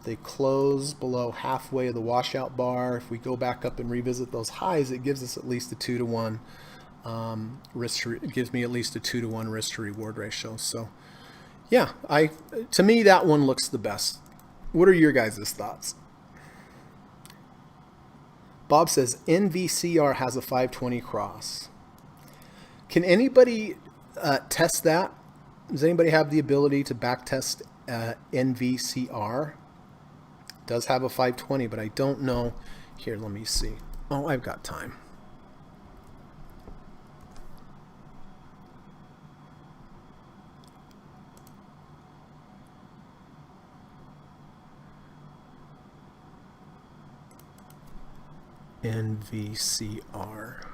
They close below halfway of the washout bar. If we go back up and revisit those highs, it gives us at least a 2-to-1 it gives me at least a 2-to-1 risk to reward ratio. So yeah, to me that one looks the best. What are your guys' thoughts? Bob says NVCR has a 520 cross. Can anybody test that? Does anybody have the ability to back test NVCR? It does have a 520, but I don't know. Here, let me see. Oh, I've got time. NVCR.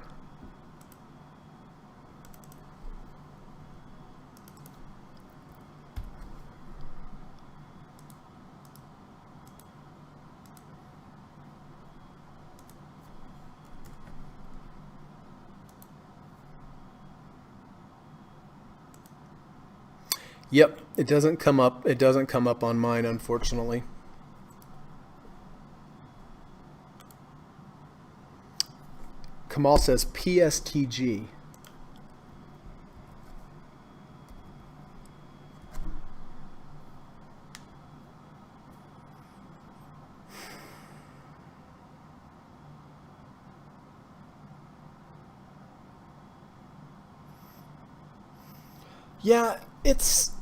Yep, it doesn't come up. It doesn't come up on mine, unfortunately. Kamal says PSTG. Yeah, it's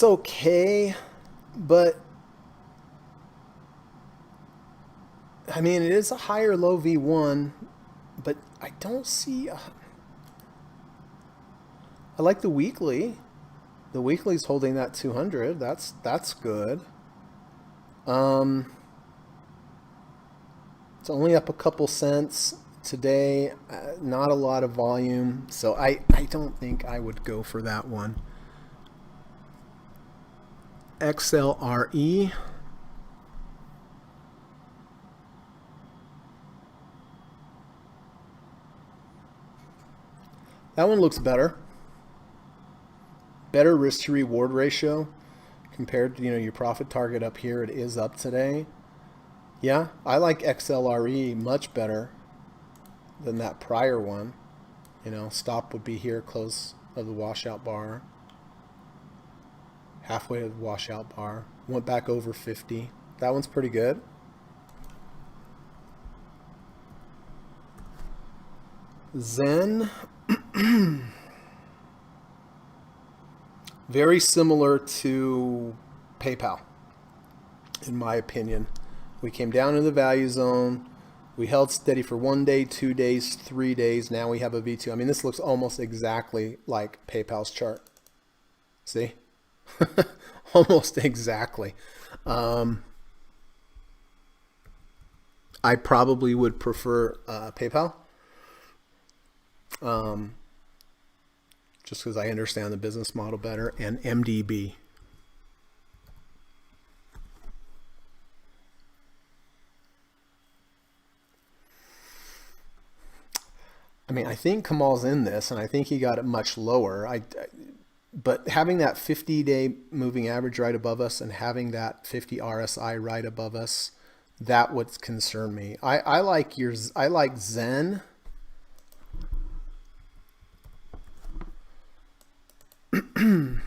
okay, but I mean it is a higher low V1, but I don't see. I like the weekly. The weekly's holding that 200. That's good. It's only up a couple cents today. Not a lot of volume, so I don't think I would go for that one. XLRE. That one looks better. Better risk to reward ratio compared to, you know, your profit target up here. It is up today. Yeah, I like XLRE much better than that prior one. You know, stop would be here, close of the washout bar. Halfway to the washout bar. Went back over 50. That one's pretty good. Zen. Very similar to PayPal, in my opinion. We came down in the value zone. We held steady for 1 day, 2 days, 3 days. Now we have a V2. I mean, this looks almost exactly like PayPal's chart. See? Almost exactly. I probably would prefer PayPal. Just because I understand the business model better, and MDB. I mean, I think Kamal's in this, and I think he got it much lower. But having that 50-day moving average right above us and having that 50 RSI right above us, that would concern me. I like yours. I like Zen. And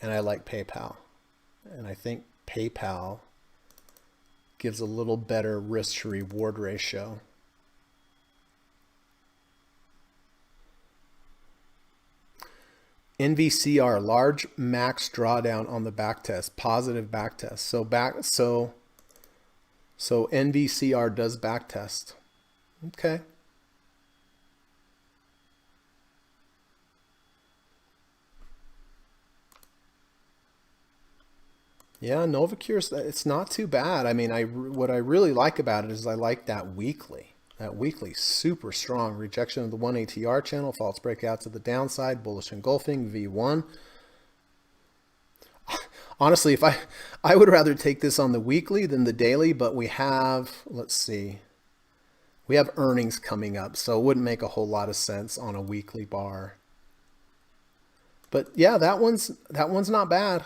I like PayPal. And I think PayPal gives a little better risk to reward ratio. NVCR, large max drawdown on the backtest, positive backtest. So NVCR does backtest. Okay. Yeah, Novacure, it's not too bad. I mean, what I really like about it is I like that weekly. That weekly, super strong. Rejection of the 1 ATR channel, false breakout to the downside, bullish engulfing, V1. Honestly, if I would rather take this on the weekly than the daily, but we have, let's see, we have earnings coming up, so it wouldn't make a whole lot of sense on a weekly bar. But yeah, that one's not bad.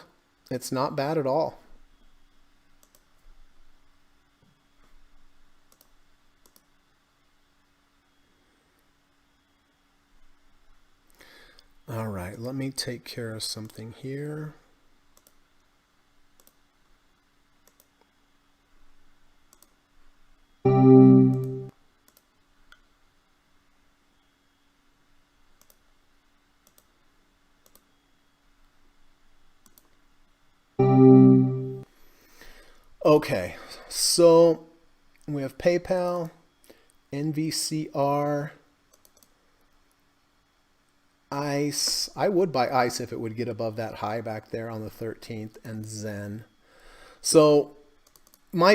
It's not bad at all. All right, let me take care of something here. Okay, so we have PayPal, NVCR, ICE. I would buy ICE if it would get above that high back there on the 13th, and Zen. So my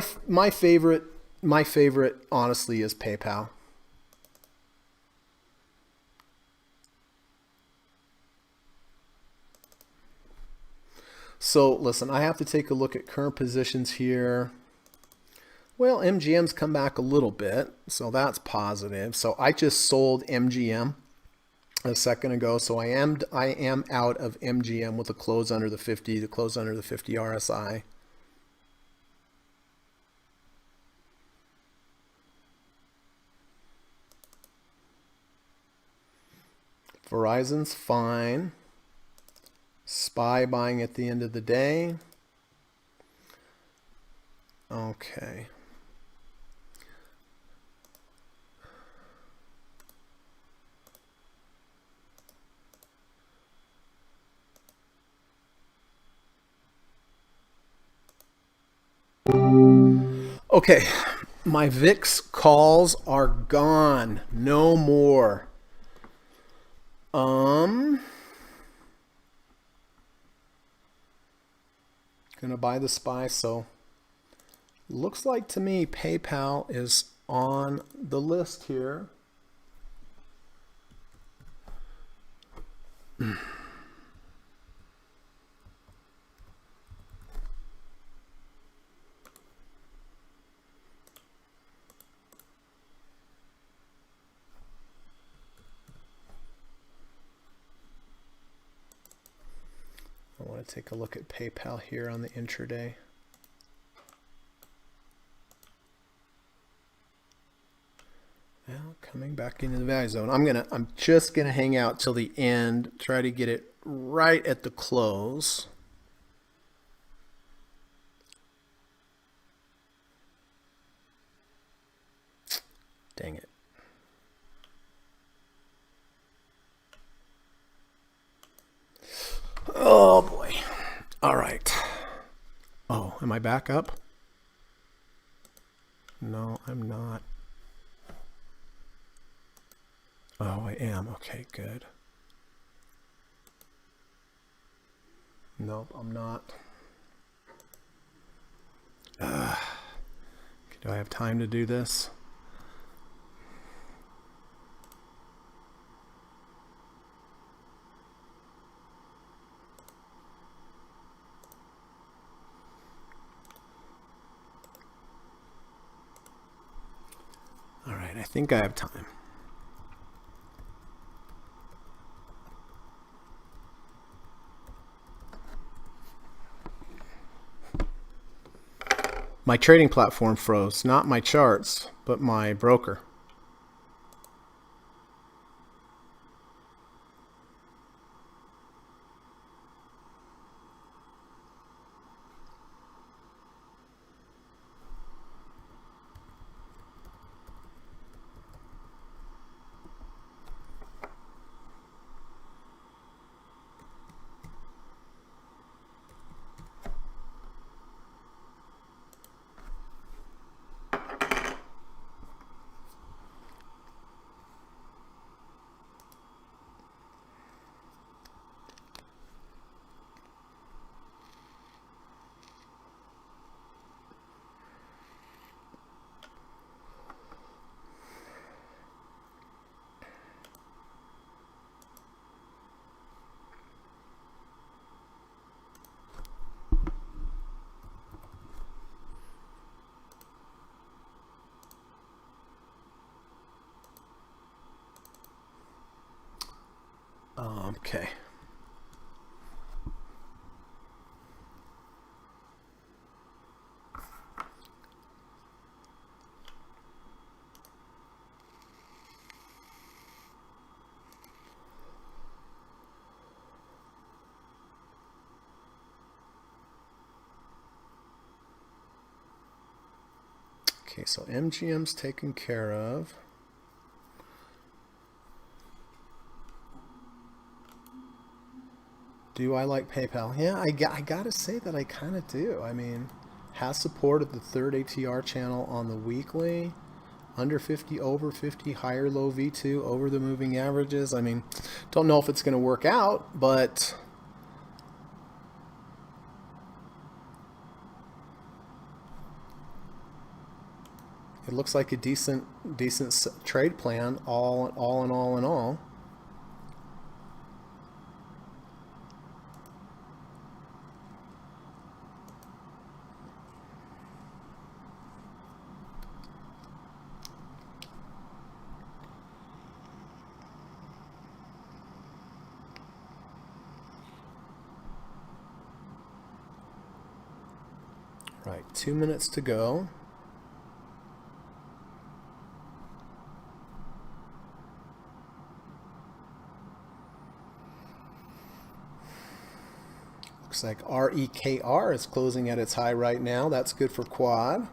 favorite honestly is PayPal. So listen, I have to take a look at current positions here. Well, MGM's come back a little bit, so that's positive. So I just sold MGM a second ago, so I am out of MGM with a close under the 50, to close under the 50 RSI. Verizon's fine. SPY buying at the end of the day. Okay. Okay, my VIX calls are gone. No more. Gonna buy the SPY, so looks like to me PayPal is on the list here. I want to take a look at PayPal here on the intraday. Now coming back into the value zone. I'm just gonna hang out till the end, try to get it right at the close. Dang it. Oh boy. All right. Oh, am I back up? No, I'm not. Oh, I am. Okay, good. Nope, I'm not. Do I have time to do this? All right, I think I have time. My trading platform froze, not my charts, but my broker. Okay. Okay, so MGM's taken care of. Do I like PayPal? Yeah, I gotta say that I kind of do. I mean, has support of the third ATR channel on the weekly, under 50, over 50, higher low V2, over the moving averages. I mean, don't know if it's going to work out, but it looks like a decent trade plan, all in all. Right, 2 minutes to go. Looks like REKR is closing at its high right now. That's good for quad.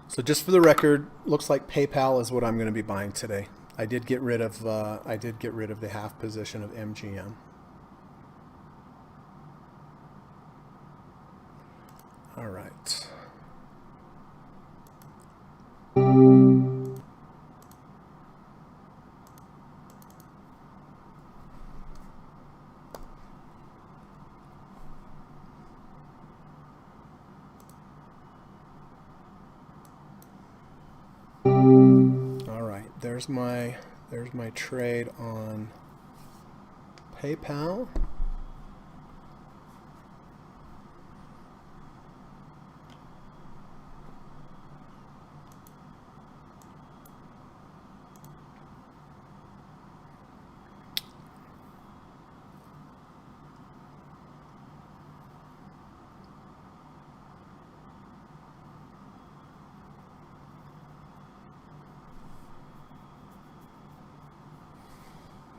So just for the record, looks like PayPal is what I'm going to be buying today. I did get rid of the half position of MGM. All right. There's my trade on PayPal.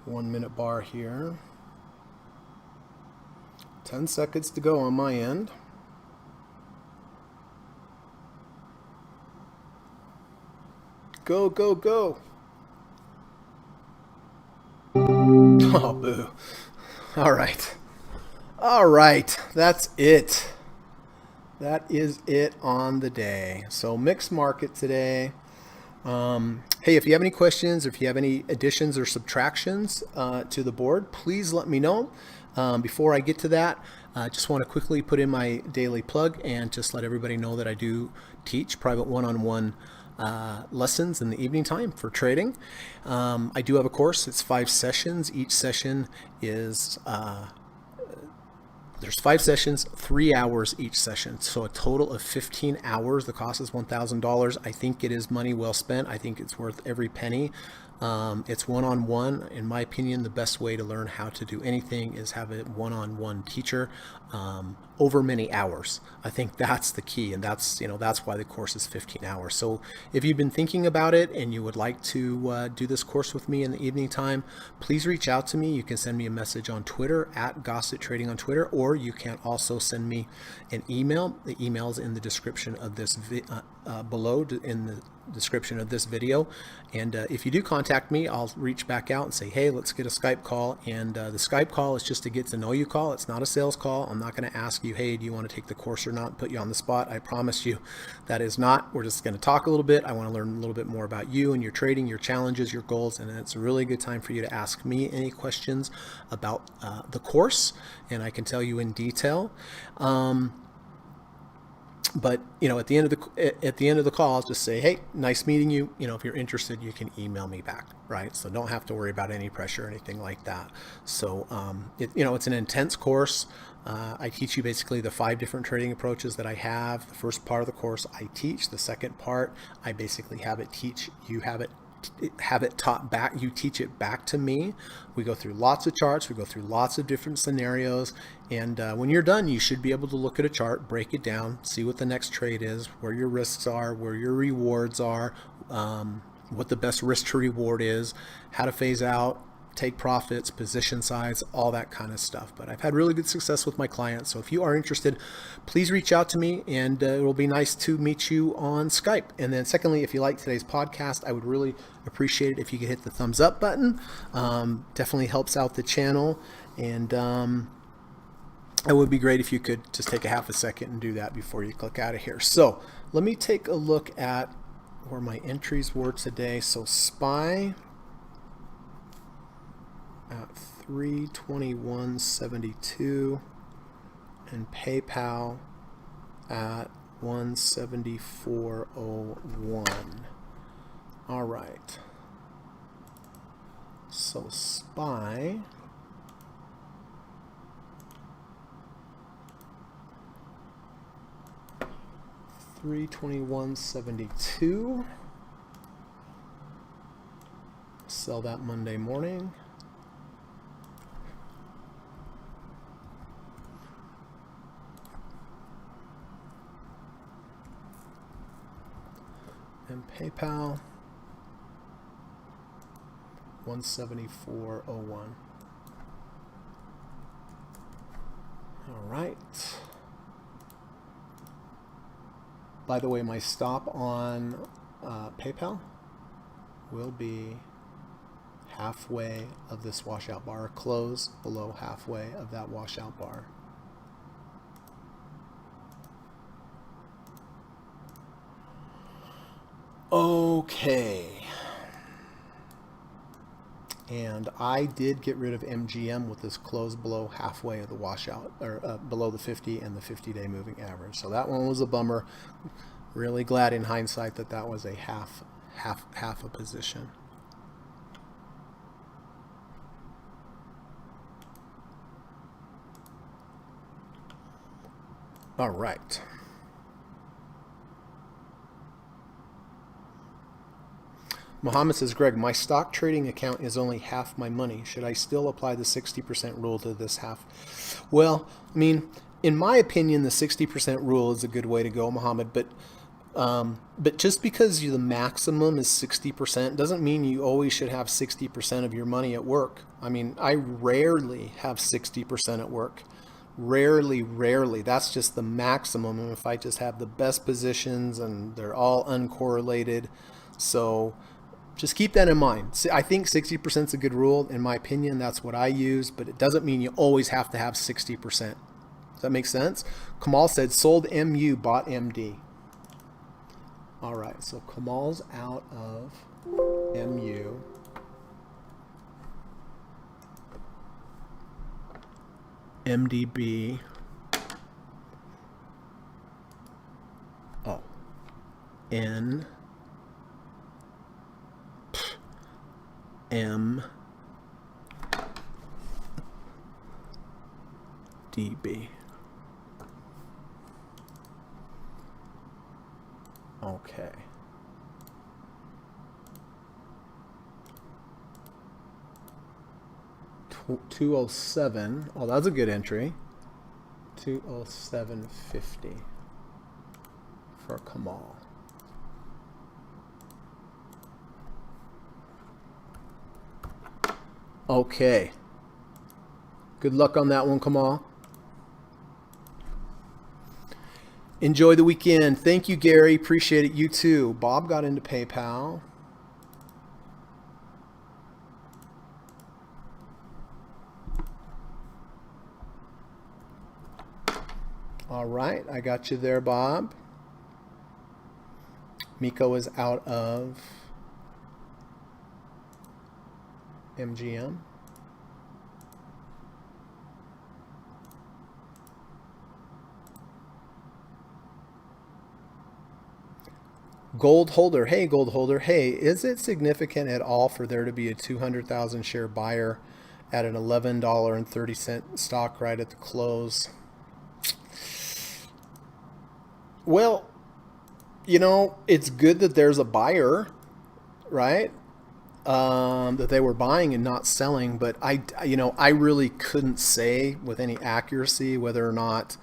One-minute bar here. 10 seconds to go on my end. Go, go, go. Oh, boo. All right. All right. That's it. That is it on the day. So mixed market today. Hey, if you have any questions or if you have any additions or subtractions to the board, please let me know. Before I get to that, I just want to quickly put in my daily plug and just let everybody know that I do teach private one-on-one lessons in the evening time for trading. I do have a course. It's 5 sessions. Each session is There's 5 sessions, 3 hours each session. So a total of 15 hours. The cost is $1,000. I think it is money well spent. I think it's worth every penny. It's one-on-one. In my opinion, the best way to learn how to do anything is have a one-on-one teacher over many hours. I think that's the key, and that's why the course is 15 hours. So if you've been thinking about it and you would like to do this course with me in the evening time, please reach out to me. You can send me a message on Twitter at Gossett Trading on Twitter, or you can also send me an email. The email is in the description of this below in the description of this video. And if you do contact me, I'll reach back out and say, hey, let's get a Skype call. And the Skype call is just a get to know you call. It's not a sales call. I'm not going to ask you, hey, do you want to take the course or not, put you on the spot. I promise you that is not. We're just going to talk a little bit. I want to learn a little bit more about you and your trading, your challenges, your goals. And it's a really good time for you to ask me any questions about the course, and I can tell you in detail. But at the end of the call, I'll just say, hey, nice meeting you. If you're interested, you can email me back, right? So don't have to worry about any pressure or anything like that. So it's an intense course. I teach you basically the 5 different trading approaches that I have. The first part of the course I teach. The second part, I basically have it teach. You have it taught back. You teach it back to me. We go through lots of charts. We go through lots of different scenarios. And when you're done, you should be able to look at a chart, break it down, see what the next trade is, where your risks are, where your rewards are, what the best risk to reward is, how to phase out, take profits, position size, all that kind of stuff. But I've had really good success with my clients. So if you are interested, please reach out to me, and it will be nice to meet you on Skype. And then secondly, if you like today's podcast, I would really appreciate it if you could hit the thumbs up button. Definitely helps out the channel. And it would be great if you could just take a half a second and do that before you click out of here. So let me take a look at where my entries were today. So SPY at 321.72 and PayPal at 174.01. All right. So SPY 321.72. Sell that Monday morning. And PayPal 174.01. All right. By the way, my stop on PayPal will be halfway of this washout bar, close below halfway of that washout bar. Okay. And I did get rid of MGM with this close below halfway of the washout, or below the 50 and the 50-day moving average. So that one was a bummer. Really glad in hindsight that that was a half a position. All right. Mohammed says, Greg, my stock trading account is only half my money. Should I still apply the 60% rule to this half? Well, I mean, in my opinion, the 60% rule is a good way to go, Mohammed. But just because the maximum is 60% doesn't mean you always should have 60% of your money at work. I mean, I rarely have 60% at work. Rarely. That's just the maximum. And if I just have the best positions and they're all uncorrelated. So just keep that in mind. I think 60% is a good rule. In my opinion, that's what I use, but it doesn't mean you always have to have 60%. Does that make sense? Kamal said, sold MU, bought MD. All right, so Kamal's out of MU. MDB. Oh. N. M. DB. Okay. Tw 207. Oh, that's a good entry. 207.50 for Kamal. Okay. Good luck on that one, Kamal. Enjoy the weekend. Thank you, Gary. Appreciate it. You too. Bob got into PayPal. All right. I got you there, Bob. Miko is out of MGM. Gold holder. Hey, gold holder. Hey, is it significant at all for there to be a 200,000 share buyer at an $11.30 stock right at the close? Well, you know, it's good that there's a buyer, right? That they were buying and not selling, but I really couldn't say with any accuracy whether or not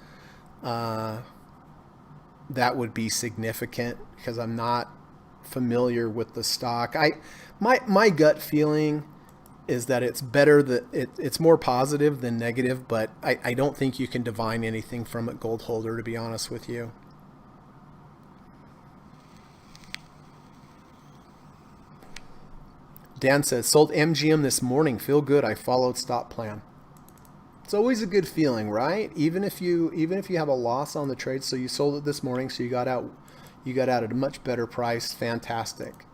that would be significant because I'm not familiar with the stock. My gut feeling is that it's better that it's more positive than negative, but I don't think you can divine anything from it, gold holder, to be honest with you. Dan says, sold MGM this morning. Feel good. I followed stop plan. It's always a good feeling, right? Even if you have a loss on the trade, so you sold it this morning, so you got out at a much better price. Fantastic.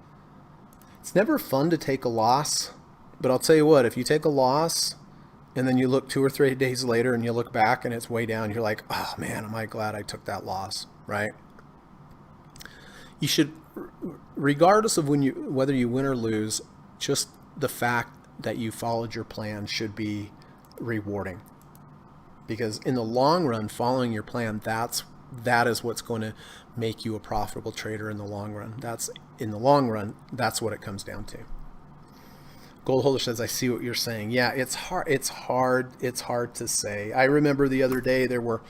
It's never fun to take a loss, but I'll tell you what, if you take a loss and then you look 2 or 3 days later and you look back and it's way down, you're like, oh man, am I glad I took that loss, right? You should, regardless of whether you win or lose, just the fact that you followed your plan should be rewarding, because in the long run, following your plan, that is what's going to make you a profitable trader in the long run. That's what it comes down to. Gold holder says, I see what you're saying. Yeah, it's hard to say. I remember the other day there were,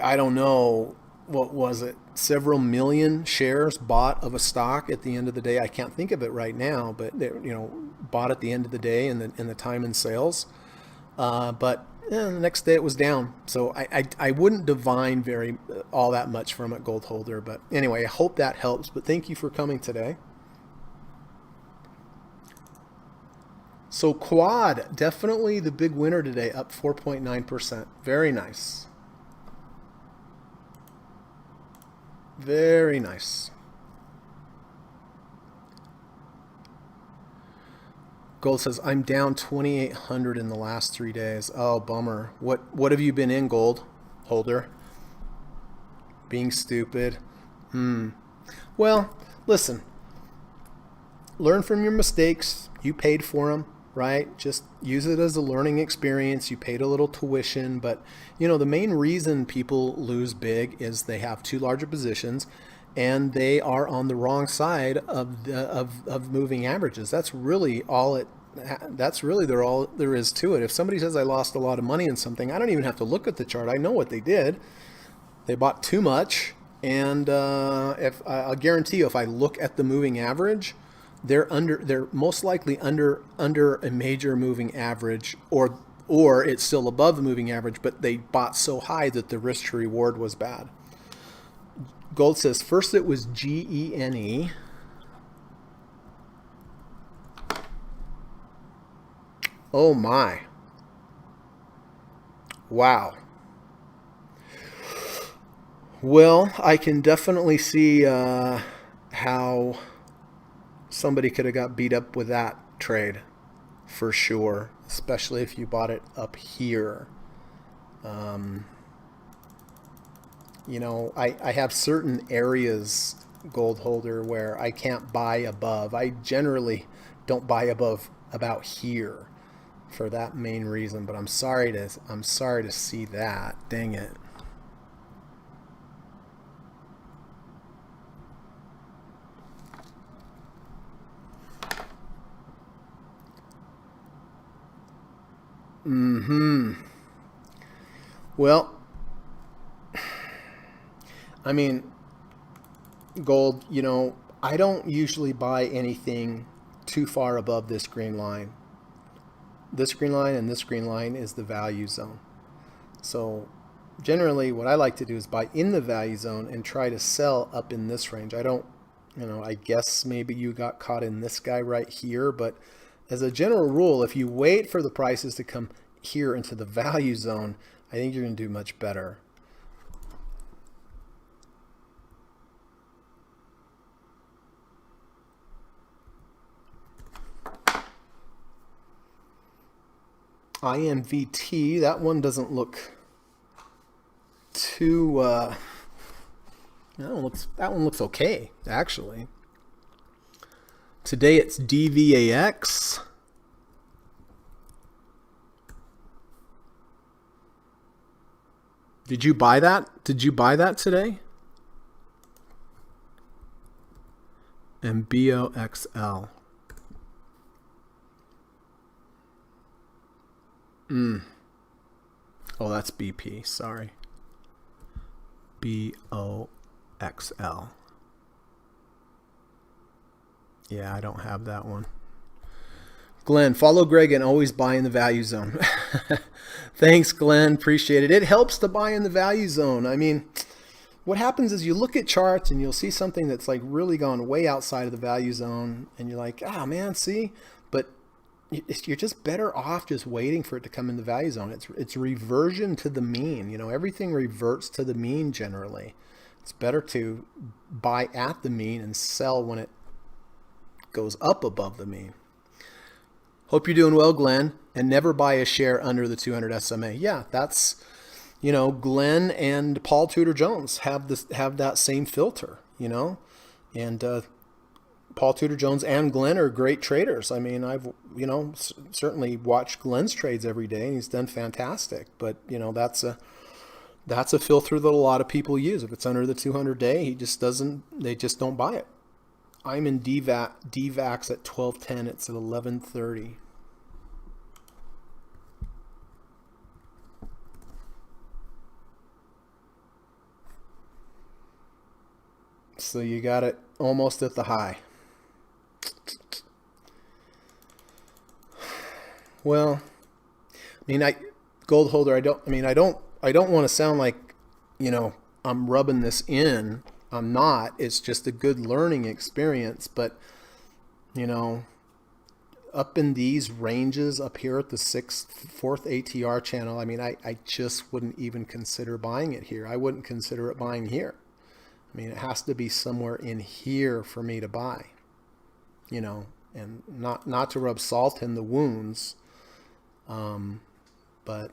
I don't know, what was it, several million shares bought of a stock at the end of the day. I can't think of it right now, but bought at the end of the day in the time in sales. But the next day it was down. So I wouldn't divine all that much from it, gold holder. But anyway, I hope that helps. But thank you for coming today. So Quad, definitely the big winner today, up 4.9%. Very nice. Very nice. Gold says, I'm down 2,800 in the last 3 days. Oh, bummer. What have you been in, gold holder? Being stupid. Well, listen. Learn from your mistakes. You paid for them, right? Just use it as a learning experience. You paid a little tuition, but the main reason people lose big is they have too large of positions and they are on the wrong side of moving averages. That's really all there is to it. If somebody says I lost a lot of money in something, I don't even have to look at the chart. I know what they did. They bought too much, and if I'll guarantee you, if I look at the moving average, they're most likely under a major moving average, or it's still above the moving average, but they bought so high that the risk to reward was bad. Gold says, first it was GENE. Oh my. Wow. Well, I can definitely see how somebody could have got beat up with that trade for sure, especially if you bought it up here. I have certain areas, gold holder, where I can't buy above. I generally don't buy above about here. for that main reason. But I'm sorry to see that. Dang it. Well, I mean, gold, I don't usually buy anything too far above this green line. This green line and this green line is the value zone. So generally what I like to do is buy in the value zone and try to sell up in this range. I don't, I guess maybe you got caught in this guy right here, but as a general rule, if you wait for the prices to come here into the value zone, I think you're going to do much better. IMVT, that one doesn't look too, that one looks okay, actually. Today it's DVAX. Did you buy that? Did you buy that today? And BOXL. Oh, that's BP. Sorry. BOXL. Yeah, I don't have that one. Glenn, follow Greg and always buy in the value zone. Thanks, Glenn. Appreciate it. It helps to buy in the value zone. I mean, what happens is you look at charts and you'll see something that's like really gone way outside of the value zone, and you're like, ah, man, see? But you're just better off just waiting for it to come in the value zone. It's reversion to the mean. Everything reverts to the mean generally. It's better to buy at the mean and sell when it goes up above the mean. Hope you're doing well, Glenn. And never buy a share under the 200 SMA. Yeah, that's, Glenn and Paul Tudor Jones have that same filter, and Paul Tudor Jones and Glenn are great traders. I mean, I've, certainly watched Glenn's trades every day, and he's done fantastic. But, that's a filter that a lot of people use. If it's under the 200-day, they just don't buy it. I'm in DVAX at 12:10. It's at 11:30. So you got it almost at the high. Well, I mean, gold holder, I don't want to sound like, I'm rubbing this in. I'm not. It's just a good learning experience. But, up in these ranges up here at the fourth ATR channel, I mean, I just wouldn't even consider buying it here. I wouldn't consider it buying here. I mean, it has to be somewhere in here for me to buy, and not to rub salt in the wounds. But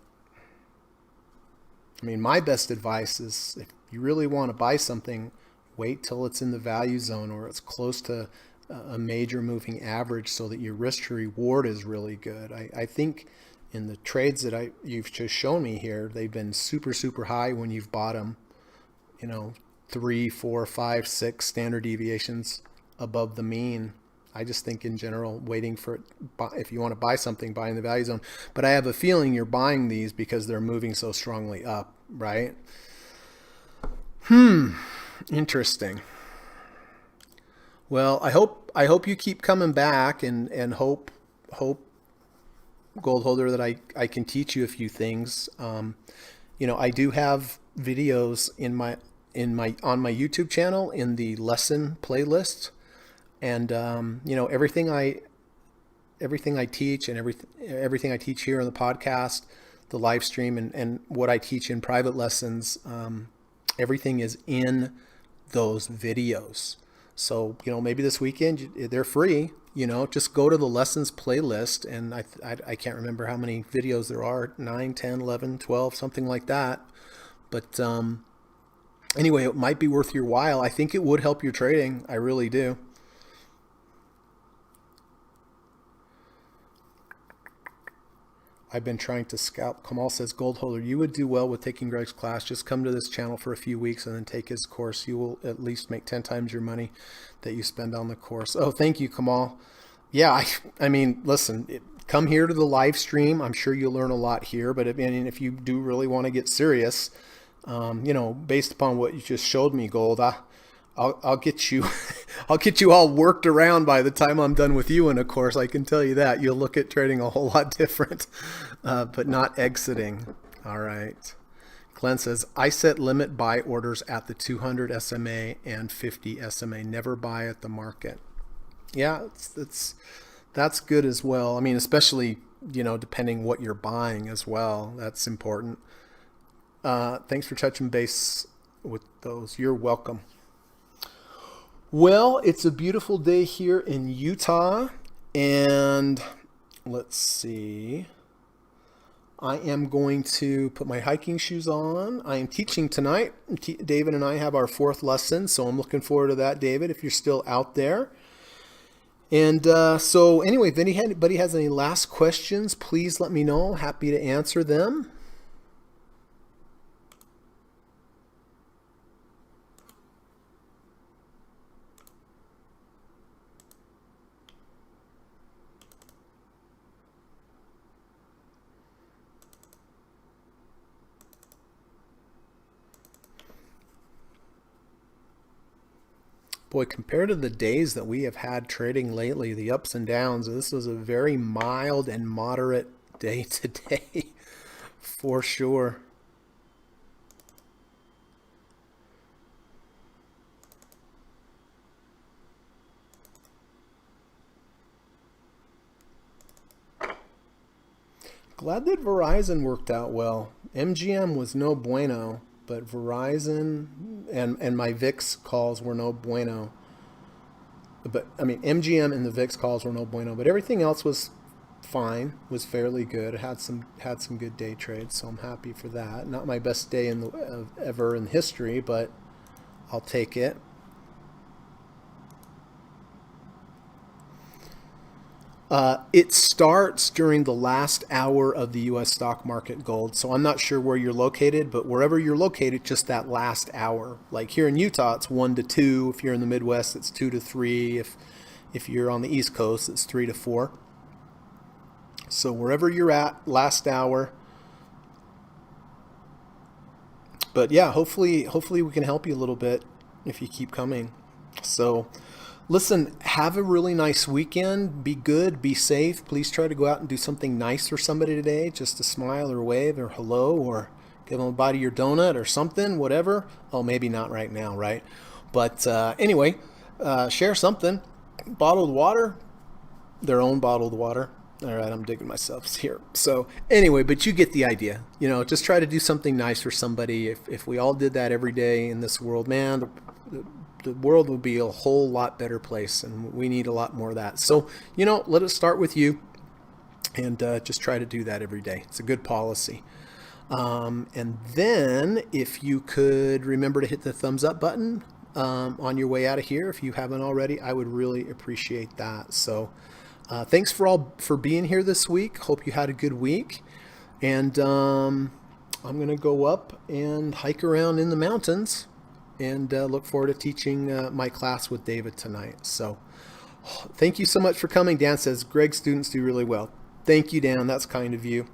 I mean, my best advice is if you really want to buy something, wait till it's in the value zone or it's close to a major moving average so that your risk to reward is really good. I think in the trades that you've just shown me here, they've been super, super high when you've bought them, 3, 4, 5, 6 standard deviations above the mean. I just think in general, waiting for it, if you want to buy something, buy in the value zone. But I have a feeling you're buying these because they're moving so strongly up, right? Interesting. Well, I hope you keep coming back and hope gold holder that I can teach you a few things. I do have videos on my YouTube channel in the lesson playlist, and everything I teach and everything I teach here on the podcast, the live stream, and what I teach in private lessons, everything is in those videos. So maybe this weekend they're free. Just go to the lessons playlist, and I can't remember how many videos there are, 9, 10, 11, 12, something like that. But anyway, it might be worth your while. I think it would help your trading. I really do. I've been trying to scalp. Kamal says, Gold Holder, you would do well with taking Greg's class. Just come to this channel for a few weeks and then take his course. You will at least make 10 times your money that you spend on the course. Oh, thank you, Kamal. Yeah, I mean, listen, come here to the live stream. I'm sure you'll learn a lot here, but if you do really want to get serious, based upon what you just showed me, Gold, I'll get you, I'll get you all worked around by the time I'm done with you in a course. I can tell you that. You'll look at trading a whole lot different, but not exiting. All right. Glenn says, I set limit buy orders at the 200 SMA and 50 SMA. Never buy at the market. Yeah, that's good as well. I mean, especially, depending what you're buying as well. That's important. Thanks for touching base with those. You're welcome. Well, it's a beautiful day here in Utah, and let's see. I am going to put my hiking shoes on. I am teaching tonight. David and I have our 4th lesson, so I'm looking forward to that, David, if you're still out there. And so anyway, if anybody has any last questions, please let me know. Happy to answer them. Boy, compared to the days that we have had trading lately, the ups and downs, this was a very mild and moderate day today, for sure. Glad that Verizon worked out well. MGM was no bueno, but Verizon and my VIX calls were no bueno. But I mean, MGM and the VIX calls were no bueno, but everything else was fine, was fairly good. It had some good day trades, so I'm happy for that. Not my best day ever in history, but I'll take it. It starts during the last hour of the U.S. stock market, Gold. So I'm not sure where you're located, but wherever you're located, just that last hour. Like here in Utah, it's 1 to 2. If you're in the Midwest, it's 2 to 3. If you're on the East Coast, it's 3 to 4. So wherever you're at, last hour. But yeah, hopefully we can help you a little bit if you keep coming. So listen, have a really nice weekend. Be good, be safe. Please try to go out and do something nice for somebody today. Just a smile or wave or hello or give them a bite of your donut or something, whatever. Oh, maybe not right now, right? But anyway, share something. Bottled water, their own bottled water. All right, I'm digging myself here. So anyway, but you get the idea. Just try to do something nice for somebody. If we all did that every day in this world, man, the world would be a whole lot better place, and we need a lot more of that. So, let it start with you, and just try to do that every day. It's a good policy. And then if you could remember to hit the thumbs up button on your way out of here, if you haven't already, I would really appreciate that. So thanks for being here this week. Hope you had a good week. And I'm going to go up and hike around in the mountains and look forward to teaching my class with David tonight. So thank you so much for coming. Dan says, Greg's students do really well. Thank you, Dan. That's kind of you.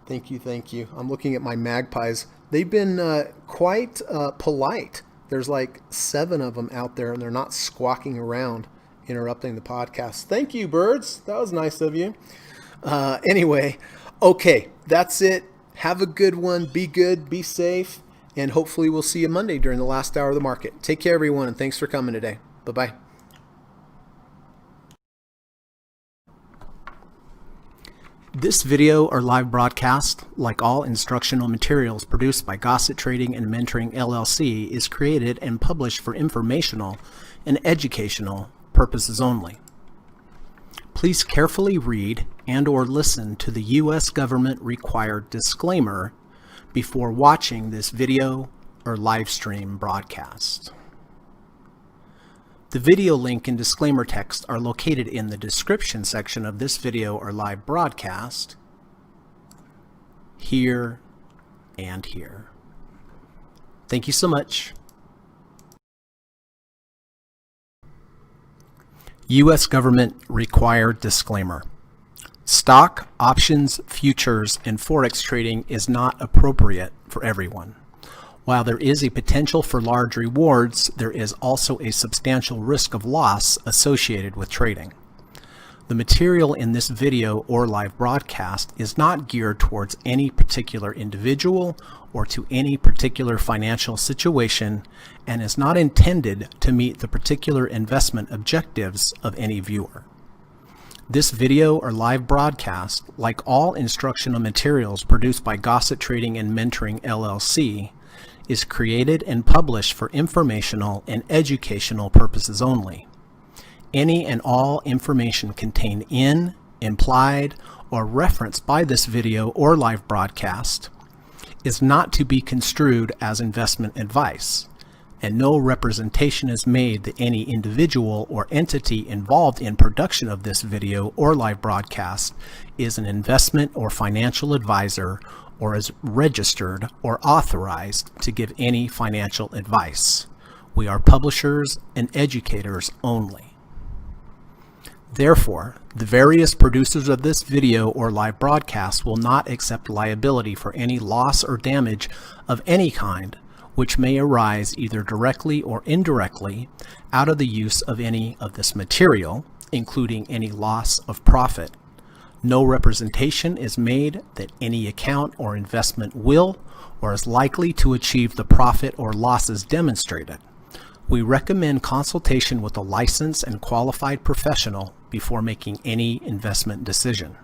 Thank you. I'm looking at my magpies. They've been quite polite. There's like 7 of them out there, and they're not squawking around, interrupting the podcast. Thank you, birds. That was nice of you. Anyway, okay, that's it. Have a good one. Be good. Be safe. And hopefully we'll see you Monday during the last hour of the market. Take care, everyone, and thanks for coming today. Bye-bye. This video or live broadcast, like all instructional materials produced by Gossett Trading and Mentoring LLC, is created and published for informational and educational purposes only. Please carefully read and or listen to the U.S. government required disclaimer before watching this video or live stream broadcast. The video link and disclaimer text are located in the description section of this video or live broadcast. here, and here. Thank you so much. U.S. government required disclaimer. Stock, options, futures, and forex trading is not appropriate for everyone. While there is a potential for large rewards, there is also a substantial risk of loss associated with trading. The material in this video or live broadcast is not geared towards any particular individual or to any particular financial situation and is not intended to meet the particular investment objectives of any viewer. This video or live broadcast, like all instructional materials produced by Gossett Trading and Mentoring LLC, is created and published for informational and educational purposes only. Any and all information contained in, implied, or referenced by this video or live broadcast is not to be construed as investment advice, and no representation is made that any individual or entity involved in production of this video or live broadcast is an investment or financial advisor or is registered or authorized to give any financial advice. We are publishers and educators only. Therefore, the various producers of this video or live broadcast will not accept liability for any loss or damage of any kind which may arise either directly or indirectly out of the use of any of this material, including any loss of profit. No representation is made that any account or investment will or is likely to achieve the profit or losses demonstrated. We recommend consultation with a licensed and qualified professional before making any investment decision.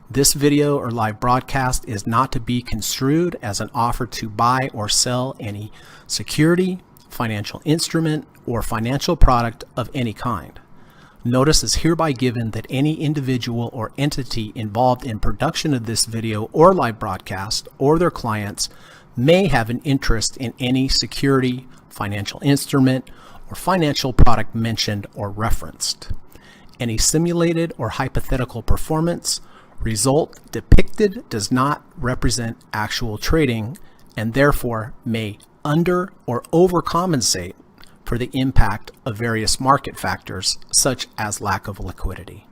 This video or live broadcast is not to be construed as an offer to buy or sell any security, financial instrument, or financial product of any kind. Notice is hereby given that any individual or entity involved in production of this video or live broadcast or their clients may have an interest in any security, financial instrument, or financial product mentioned or referenced. Any simulated or hypothetical performance result depicted does not represent actual trading and therefore may under or overcompensate for the impact of various market factors such as lack of liquidity.